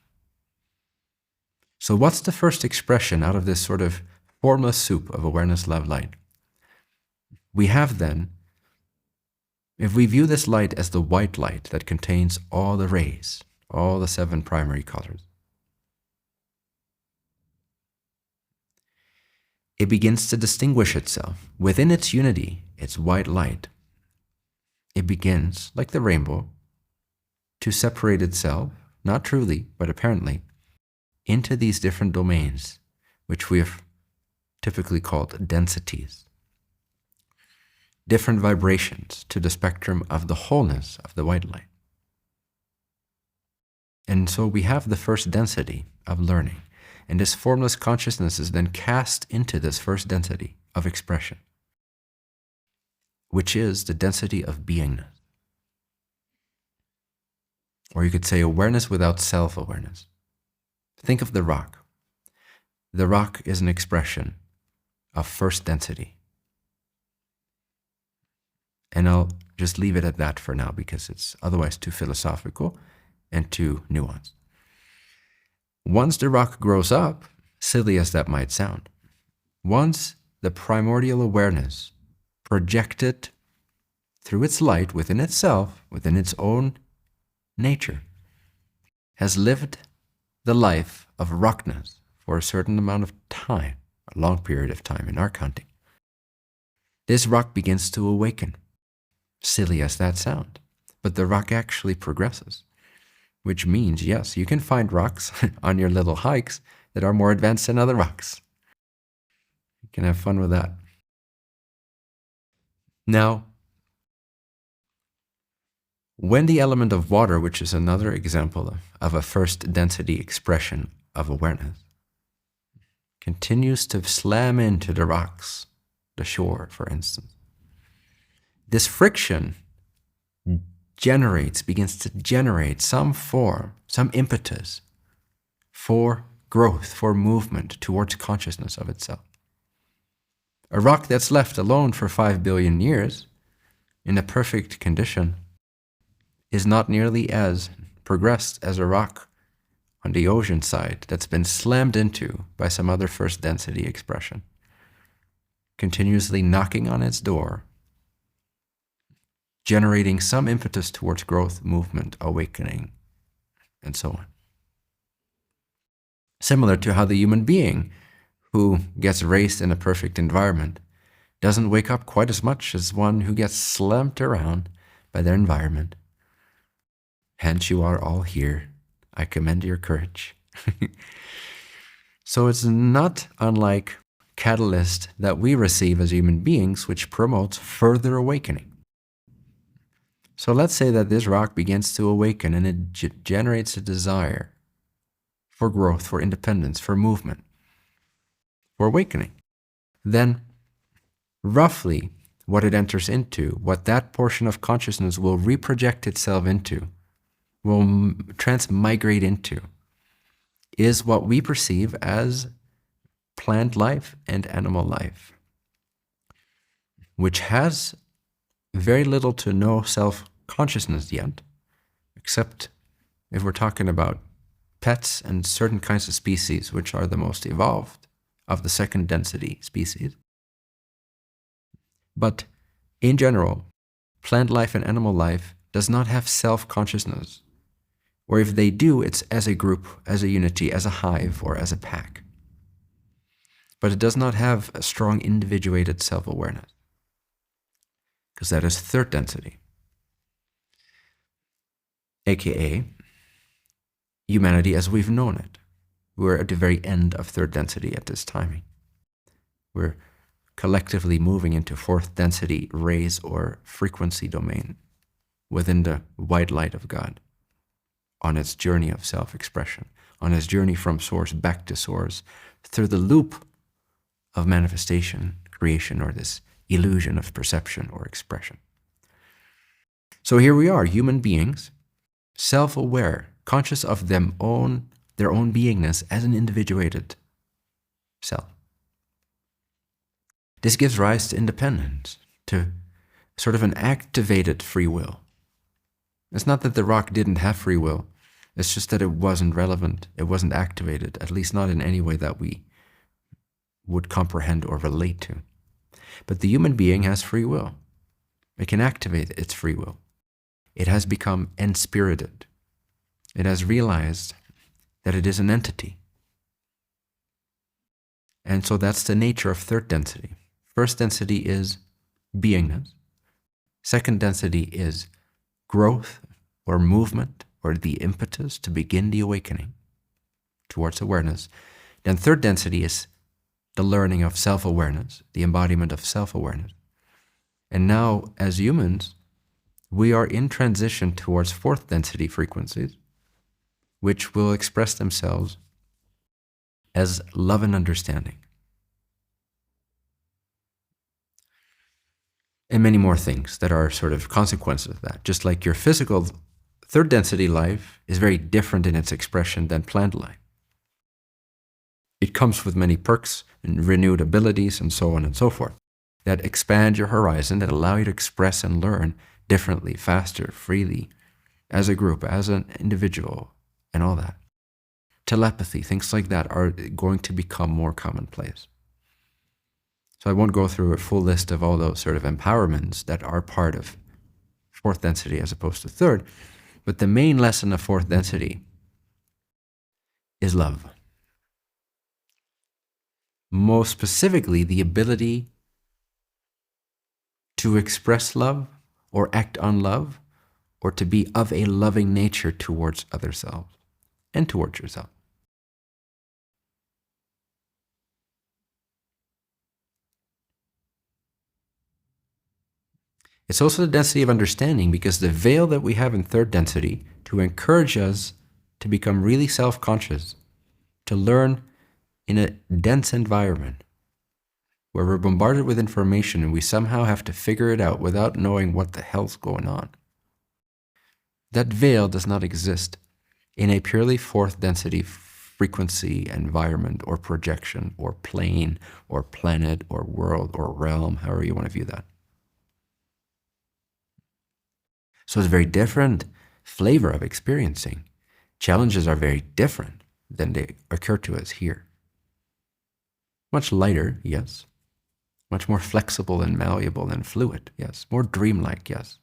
So what's the first expression out of this sort of formless soup of awareness, love, light? We have then, if we view this light as the white light that contains all the rays, all the 7 primary colors, it begins to distinguish itself. Within its unity, its white light, it begins, like the rainbow, to separate itself, not truly, but apparently, into these different domains, which we have typically called densities. Different vibrations to the spectrum of the wholeness of the white light. And so we have the first density of learning. And this formless consciousness is then cast into this first density of expression, which is the density of beingness. Or you could say awareness without self-awareness. Think of the rock. The rock is an expression of first density. And I'll just leave it at that for now because it's otherwise too philosophical and too nuanced. Once the rock grows up, silly as that might sound, once the primordial awareness projected through its light within itself, within its own nature, has lived the life of rockness for a certain amount of time, a long period of time in our counting, this rock begins to awaken. Silly as that sounds, but the rock actually progresses. Which means, yes, you can find rocks on your little hikes that are more advanced than other rocks. You can have fun with that. Now, when the element of water, which is another example of a first density expression of awareness, continues to slam into the rocks, the shore, for instance, this friction begins to generate some form, some impetus for growth, for movement towards consciousness of itself. A rock that's left alone for 5 billion years in a perfect condition is not nearly as progressed as a rock on the ocean side that's been slammed into by some other first density expression, continuously knocking on its door, generating some impetus towards growth, movement, awakening, and so on. Similar to how the human being who gets raised in a perfect environment doesn't wake up quite as much as one who gets slammed around by their environment. Hence, you are all here. I commend your courage. So it's not unlike catalyst that we receive as human beings, which promotes further awakening. So let's say that this rock begins to awaken and it generates a desire for growth, for independence, for movement, for awakening. Then roughly what it enters into, what that portion of consciousness will reproject itself into, will transmigrate into, is what we perceive as plant life and animal life, which has very little to no self-consciousness yet, except if we're talking about pets and certain kinds of species, which are the most evolved of the second density species. But in general, plant life and animal life does not have self-consciousness, or if they do, it's as a group, as a unity, as a hive, or as a pack. But it does not have a strong individuated self-awareness, because that is third density, aka humanity as we've known it. We're at the very end of third density at this timing. We're collectively moving into fourth density rays or frequency domain within the white light of God on its journey of self-expression, on its journey from source back to source through the loop of manifestation, creation, or this illusion of perception or expression. So here we are, human beings, self-aware, conscious of their own beingness as an individuated self. This gives rise to independence, to sort of an activated free will. It's not that the rock didn't have free will, it's just that it wasn't relevant, it wasn't activated, at least not in any way that we would comprehend or relate to. But the human being has free will. It can activate its free will. It has become enspirited. It has realized that it is an entity. And so that's the nature of third density. First density is beingness. Second density is growth or movement or the impetus to begin the awakening towards awareness. Then third density is the learning of self-awareness, the embodiment of self-awareness. And now, as humans, we are in transition towards fourth density frequencies, which will express themselves as love and understanding. And many more things that are sort of consequences of that. Just like your physical third density life is very different in its expression than plant life. It comes with many perks and renewed abilities and so on and so forth that expand your horizon, that allow you to express and learn differently, faster, freely, as a group, as an individual, and all that. Telepathy, things like that are going to become more commonplace. So I won't go through a full list of all those sort of empowerments that are part of fourth density as opposed to third, but the main lesson of fourth density is love. Most specifically, the ability to express love or act on love, or to be of a loving nature towards other selves and towards yourself. It's also the density of understanding, because the veil that we have in third density to encourage us to become really self-conscious, to learn in a dense environment, where we're bombarded with information and we somehow have to figure it out without knowing what the hell's going on. That veil does not exist in a purely fourth density frequency environment or projection or plane or planet or world or realm, however you want to view that. So it's a very different flavor of experiencing. Challenges are very different than they occur to us here. Much lighter, yes. Much more flexible and malleable and fluid, yes. More dreamlike, yes.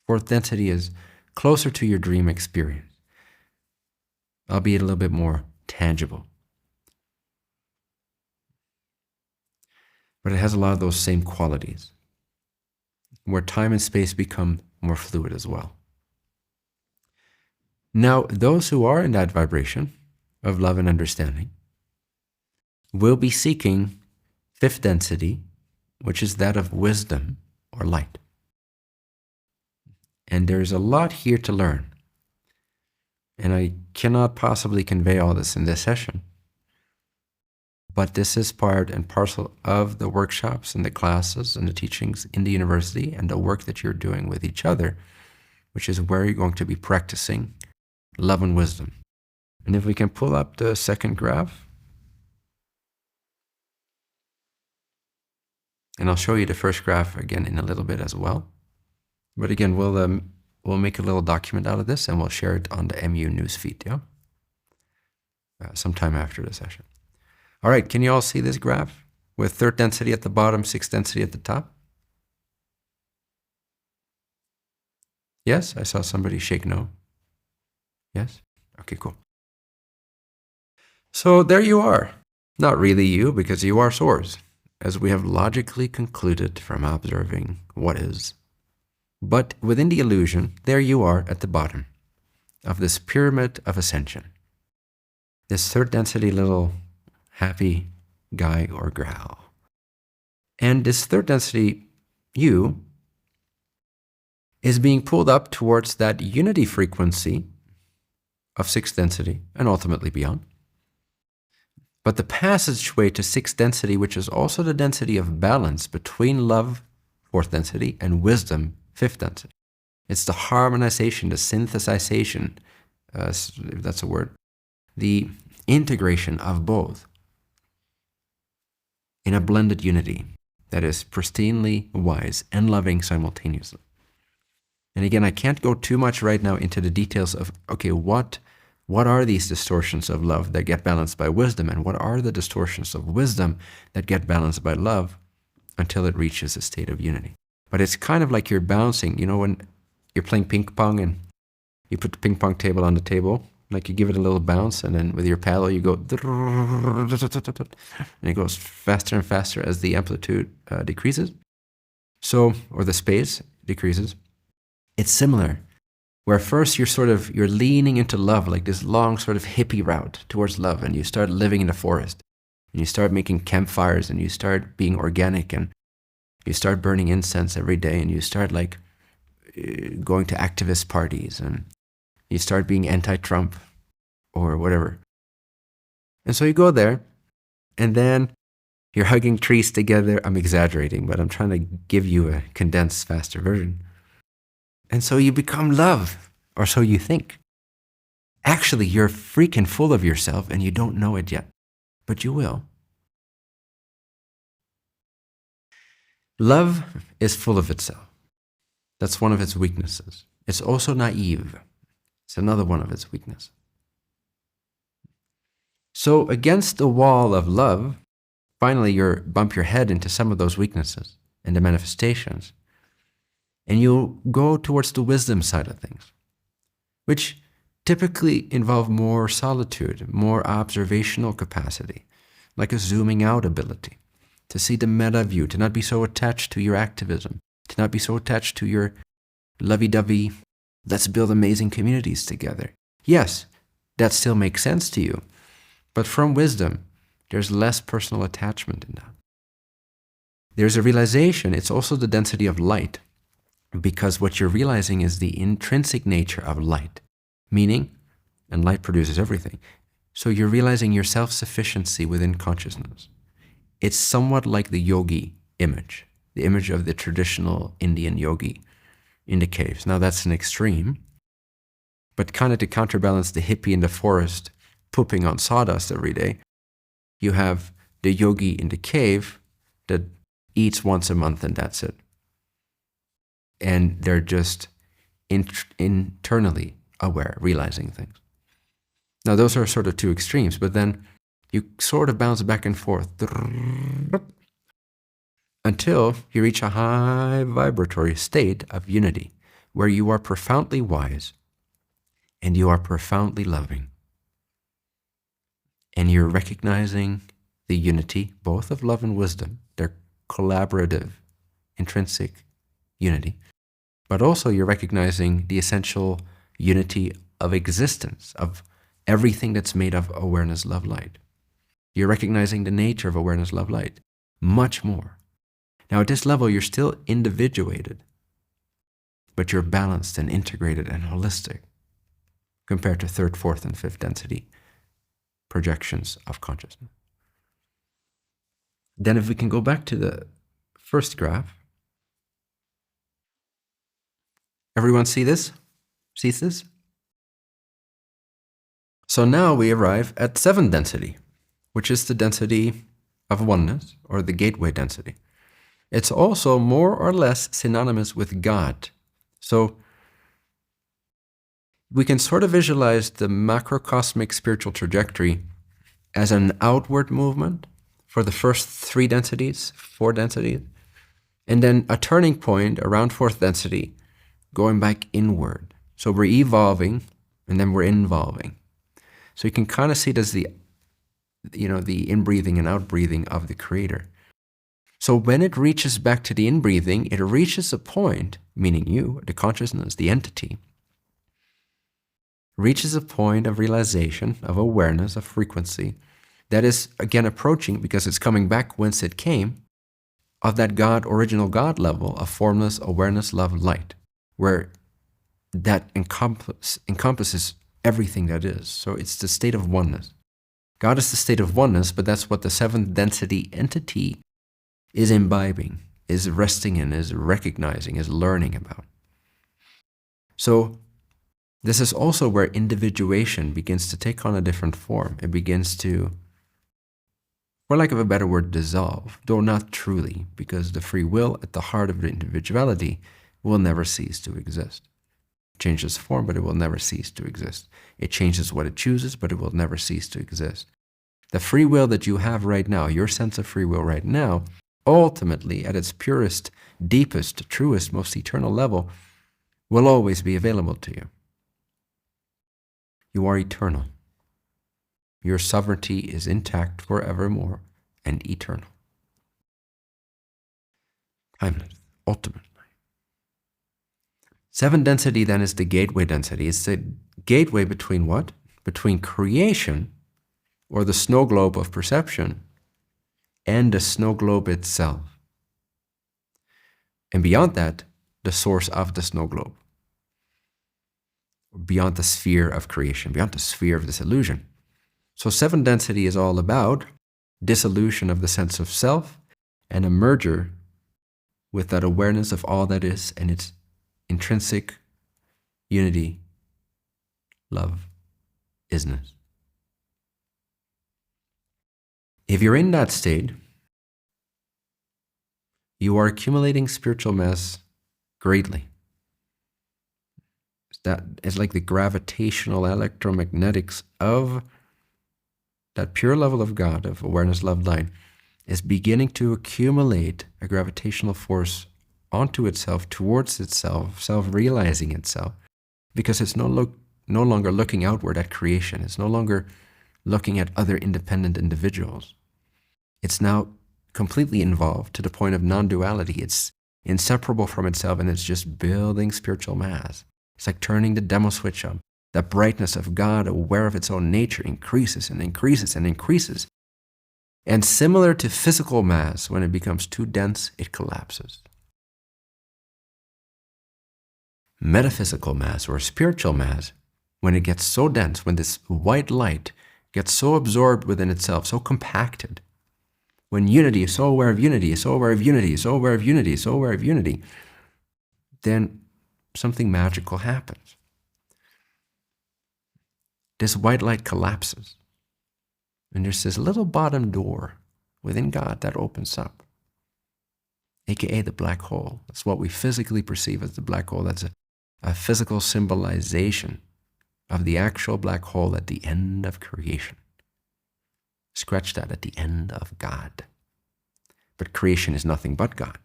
Fourth density is closer to your dream experience, albeit a little bit more tangible. But it has a lot of those same qualities, where time and space become more fluid as well. Now, those who are in that vibration of love and understanding will be seeking fifth density, which is that of wisdom or light. And there's a lot here to learn. And I cannot possibly convey all this in this session. But this is part and parcel of the workshops and the classes and the teachings in the university and the work that you're doing with each other, which is where you're going to be practicing love and wisdom. And if we can pull up the second graph, and I'll show you the first graph again in a little bit as well. But again, we'll make a little document out of this and we'll share it on the MU newsfeed, yeah? Sometime after the session. All right, can you all see this graph with third density at the bottom, sixth density at the top? Yes, I saw somebody shake no. Yes? Okay, cool. So there you are. Not really you, because you are source, as we have logically concluded from observing what is. But within the illusion, there you are at the bottom of this pyramid of ascension. This third density little happy guy or gal. And this third density you is being pulled up towards that unity frequency of sixth density and ultimately beyond. But the passageway to sixth density, which is also the density of balance between love, fourth density, and wisdom, fifth density. It's the harmonization, the synthesization, if that's a word, the integration of both in a blended unity that is pristinely wise and loving simultaneously. And again, I can't go too much right now into the details of, okay, what are these distortions of love that get balanced by wisdom, and what are the distortions of wisdom that get balanced by love until it reaches a state of unity. But it's kind of like you're bouncing, you know, when you're playing ping pong and you put the ping pong table on the table, like you give it a little bounce, and then with your paddle you go, and it goes faster and faster as the amplitude decreases. So, or the space decreases. It's similar, where first you're leaning into love, like this long sort of hippie route towards love, and you start living in the forest, and you start making campfires, and you start being organic, and you start burning incense every day, and you start like going to activist parties, and you start being anti-Trump or whatever. And so you go there, and then you're hugging trees together. I'm exaggerating, but I'm trying to give you a condensed, faster version. And so you become love, or so you think. Actually, you're freaking full of yourself, and you don't know it yet, but you will. Love is full of itself. That's one of its weaknesses. It's also naive. It's another one of its weaknesses. So against the wall of love, finally you bump your head into some of those weaknesses and the manifestations. And you go towards the wisdom side of things, which typically involve more solitude, more observational capacity, like a zooming out ability, to see the meta view, to not be so attached to your activism, to not be so attached to your lovey-dovey, let's build amazing communities together. Yes, that still makes sense to you, but from wisdom, there's less personal attachment in that. There's a realization, it's also the density of light, because what you're realizing is the intrinsic nature of light, meaning, and light produces everything, so you're realizing your self-sufficiency within consciousness. It's somewhat like the yogi image, the image of the traditional Indian yogi in the caves. Now that's an extreme, but kind of to counterbalance the hippie in the forest pooping on sawdust every day, you have the yogi in the cave that eats once a month and that's it. And they're just internally aware, realizing things. Now those are sort of two extremes, but then you sort of bounce back and forth until you reach a high vibratory state of unity where you are profoundly wise and you are profoundly loving. And you're recognizing the unity, both of love and wisdom, their collaborative, intrinsic unity, but also you're recognizing the essential unity of existence, of everything that's made of awareness, love, light. You're recognizing the nature of awareness, love, light much more. Now at this level, you're still individuated, but you're balanced and integrated and holistic compared to third, fourth, and fifth density projections of consciousness. Then if we can go back to the first graph, everyone see this? Sees this? So now we arrive at seventh density, which is the density of oneness, or the gateway density. It's also more or less synonymous with God. So we can sort of visualize the macrocosmic spiritual trajectory as an outward movement for the first three densities, four densities, and then a turning point around fourth density, going back inward. So we're evolving, and then we're involving. So you can kind of see it as the in-breathing and out-breathing of the Creator. So when it reaches back to the in-breathing, it reaches a point, meaning you, the consciousness, the entity, reaches a point of realization, of awareness, of frequency, that is again approaching, because it's coming back whence it came, of that God, original God level of formless awareness, love, light, where that encompasses everything that is. So it's the state of oneness. God is the state of oneness, but that's what the seventh density entity is imbibing, is resting in, is recognizing, is learning about. So this is also where individuation begins to take on a different form. It begins to, for lack of a better word, dissolve, though not truly, because the free will at the heart of the individuality will never cease to exist. It changes form, but it will never cease to exist. It changes what it chooses, but it will never cease to exist. The free will that you have right now, your sense of free will right now, ultimately, at its purest, deepest, truest, most eternal level, will always be available to you. You are eternal. Your sovereignty is intact forevermore and eternal. Timeless, ultimately. Seventh density then is the gateway density. It's the gateway between what? Between creation, or the snow globe of perception, and the snow globe itself. And beyond that, the source of the snow globe. Beyond the sphere of creation, beyond the sphere of this illusion. So seventh density is all about dissolution of the sense of self and a merger with that awareness of all that is and its intrinsic unity, love, isness. If you're in that state, you are accumulating spiritual mass greatly. That is like the gravitational electromagnetics of that pure level of God, of awareness, love, light, is beginning to accumulate a gravitational force onto itself, towards itself, self-realizing itself, because it's no longer looking outward at creation. It's no longer looking at other independent individuals. It's now completely involved to the point of non-duality. It's inseparable from itself, and it's just building spiritual mass. It's like turning the demo switch on. That brightness of God, aware of its own nature, increases and increases and increases. And similar to physical mass, when it becomes too dense, it collapses. Metaphysical mass, or spiritual mass, when it gets so dense, when this white light gets so absorbed within itself, so compacted, when unity is so aware of unity, is so aware of unity, is so aware of unity, is so aware of unity, then something magical happens. This white light collapses, and there's this little bottom door within God that opens up, aka the black hole. That's what we physically perceive as the black hole. That's a physical symbolization of the actual black hole at the end of creation. Scratch that, at the end of God. But creation is nothing but God,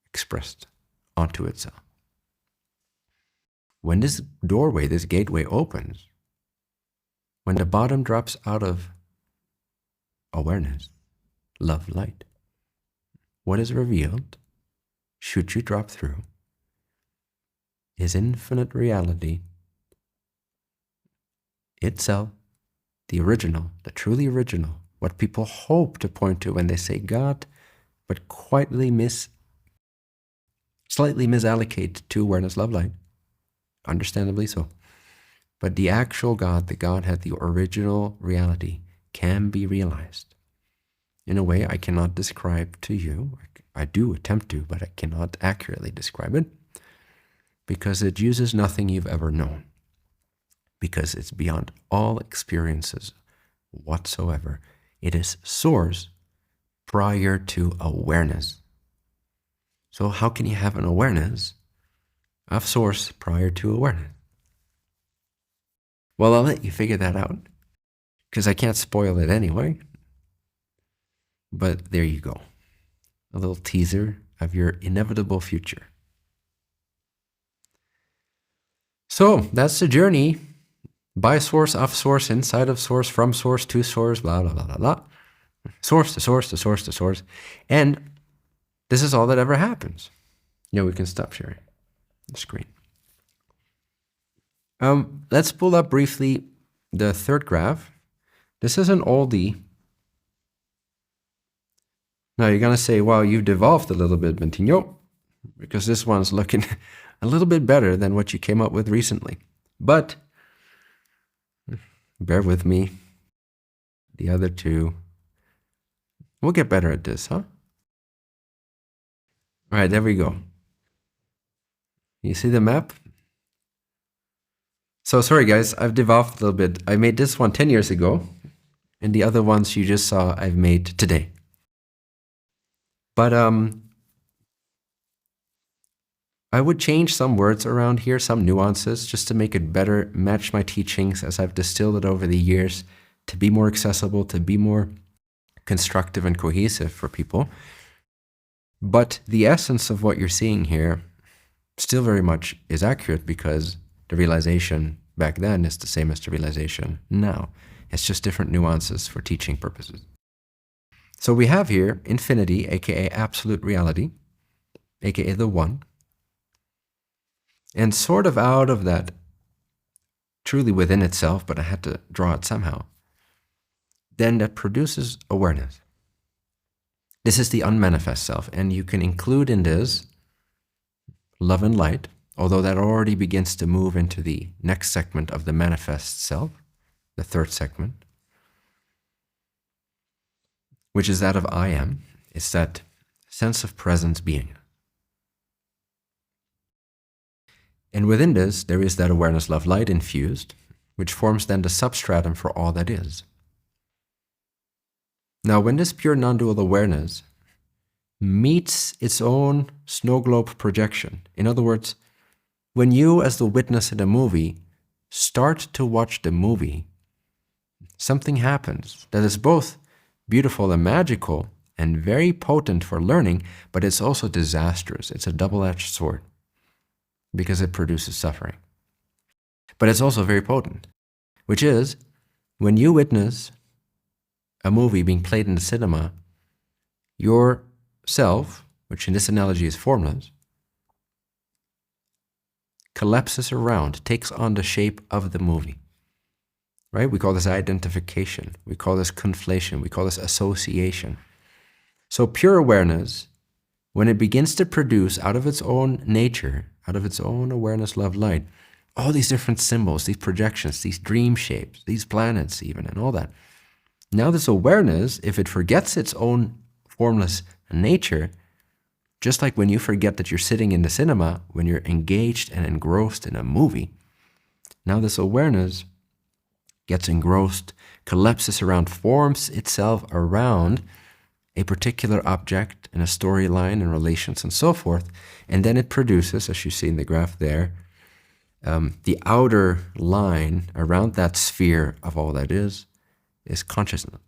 expressed onto itself. When this doorway, this gateway opens, when the bottom drops out of awareness, love, light, what is revealed, should you drop through, is infinite reality itself, the original, the truly original, what people hope to point to when they say God, but slightly misallocate to awareness, love, light, understandably so. But the actual God, the Godhead, the original reality, can be realized in a way I cannot describe to you. I do attempt to, but I cannot accurately describe it, because it uses nothing you've ever known, because it's beyond all experiences whatsoever. It is source prior to awareness. So how can you have an awareness of source prior to awareness? Well, I'll let you figure that out, because I can't spoil it anyway. But there you go. A little teaser of your inevitable future. So that's the journey. By source, of source, inside of source, from source to source, blah, blah, blah, blah, blah. Source to source to source to source. And this is all that ever happens. Yeah, we can stop sharing the screen. Let's pull up briefly the third graph. This is an oldie. Now you're going to say, well, you've devolved a little bit, Bentinho, because this one's looking a little bit better than what you came up with recently. But bear with me. The other two, we'll get better at this, huh? All right, there we go. You see the map? So sorry guys, I've devolved a little bit. I made this one 10 years ago, and the other ones you just saw I've made today. But I would change some words around here, some nuances, just to make it better match my teachings as I've distilled it over the years to be more accessible, to be more constructive and cohesive for people. But the essence of what you're seeing here still very much is accurate, because the realization back then is the same as the realization now. It's just different nuances for teaching purposes. So we have here infinity, aka absolute reality, aka the one. And sort of out of that, truly within itself, but I had to draw it somehow, then that produces awareness. This is the unmanifest self, and you can include in this love and light, although that already begins to move into the next segment of the manifest self, the third segment, which is that of I am. It's that sense of presence being. And within this, there is that awareness, love, light infused, which forms then the substratum for all that is. Now, when this pure non-dual awareness meets its own snow globe projection, in other words, when you, as the witness in a movie, start to watch the movie, something happens that is both beautiful and magical and very potent for learning, but it's also disastrous. It's a double-edged sword because it produces suffering. But it's also very potent, which is when you witness a movie being played in the cinema, your self, which in this analogy is formless, collapses around, takes on the shape of the movie, right? We call this identification. We call this conflation. We call this association. So pure awareness, when it begins to produce out of its own nature, out of its own awareness, love, light, all these different symbols, these projections, these dream shapes, these planets even, and all that. Now this awareness, if it forgets its own formless nature, just like when you forget that you're sitting in the cinema, when you're engaged and engrossed in a movie, now this awareness gets engrossed, collapses around, forms itself around a particular object and a storyline and relations and so forth, and then it produces, as you see in the graph there, the outer line around that sphere of all that is consciousness.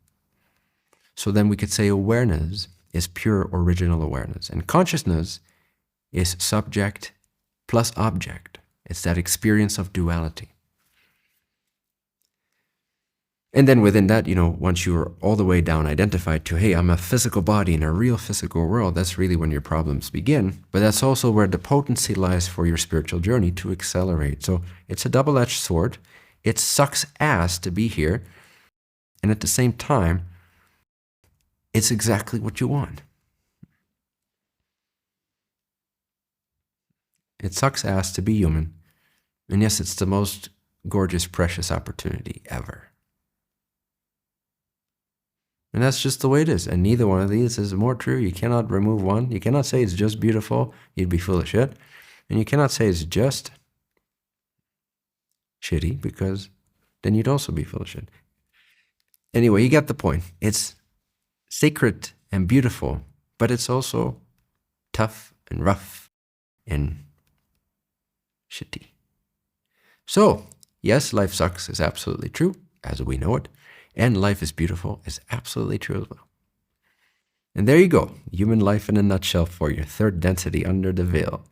So then we could say awareness is pure original awareness, and consciousness is subject plus object. It's that experience of duality. And then within that, once you're all the way down identified to, hey, I'm a physical body in a real physical world, that's really when your problems begin. But that's also where the potency lies for your spiritual journey to accelerate. So it's a double-edged sword. It sucks ass to be here. And at the same time, it's exactly what you want. It sucks ass to be human. And yes, it's the most gorgeous, precious opportunity ever. And that's just the way it is. And neither one of these is more true. You cannot remove one. You cannot say it's just beautiful. You'd be full of shit. And you cannot say it's just shitty, because then you'd also be full of shit. Anyway, you get the point. It's sacred and beautiful, but it's also tough and rough and shitty. So, yes, life sucks is absolutely true, as we know it. And life is beautiful is absolutely true as well. And there you go, human life in a nutshell for your third density under the veil.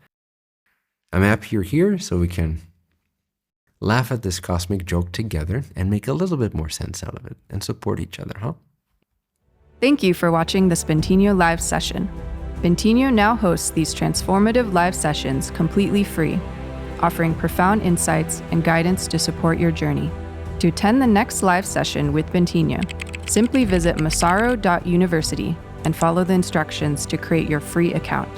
I'm happy you're here so we can laugh at this cosmic joke together and make a little bit more sense out of it and support each other, huh? Thank you for watching this Bentinho live session. Bentinho now hosts these transformative live sessions completely free, offering profound insights and guidance to support your journey. To attend the next live session with Bentinho, simply visit massaro.university and follow the instructions to create your free account.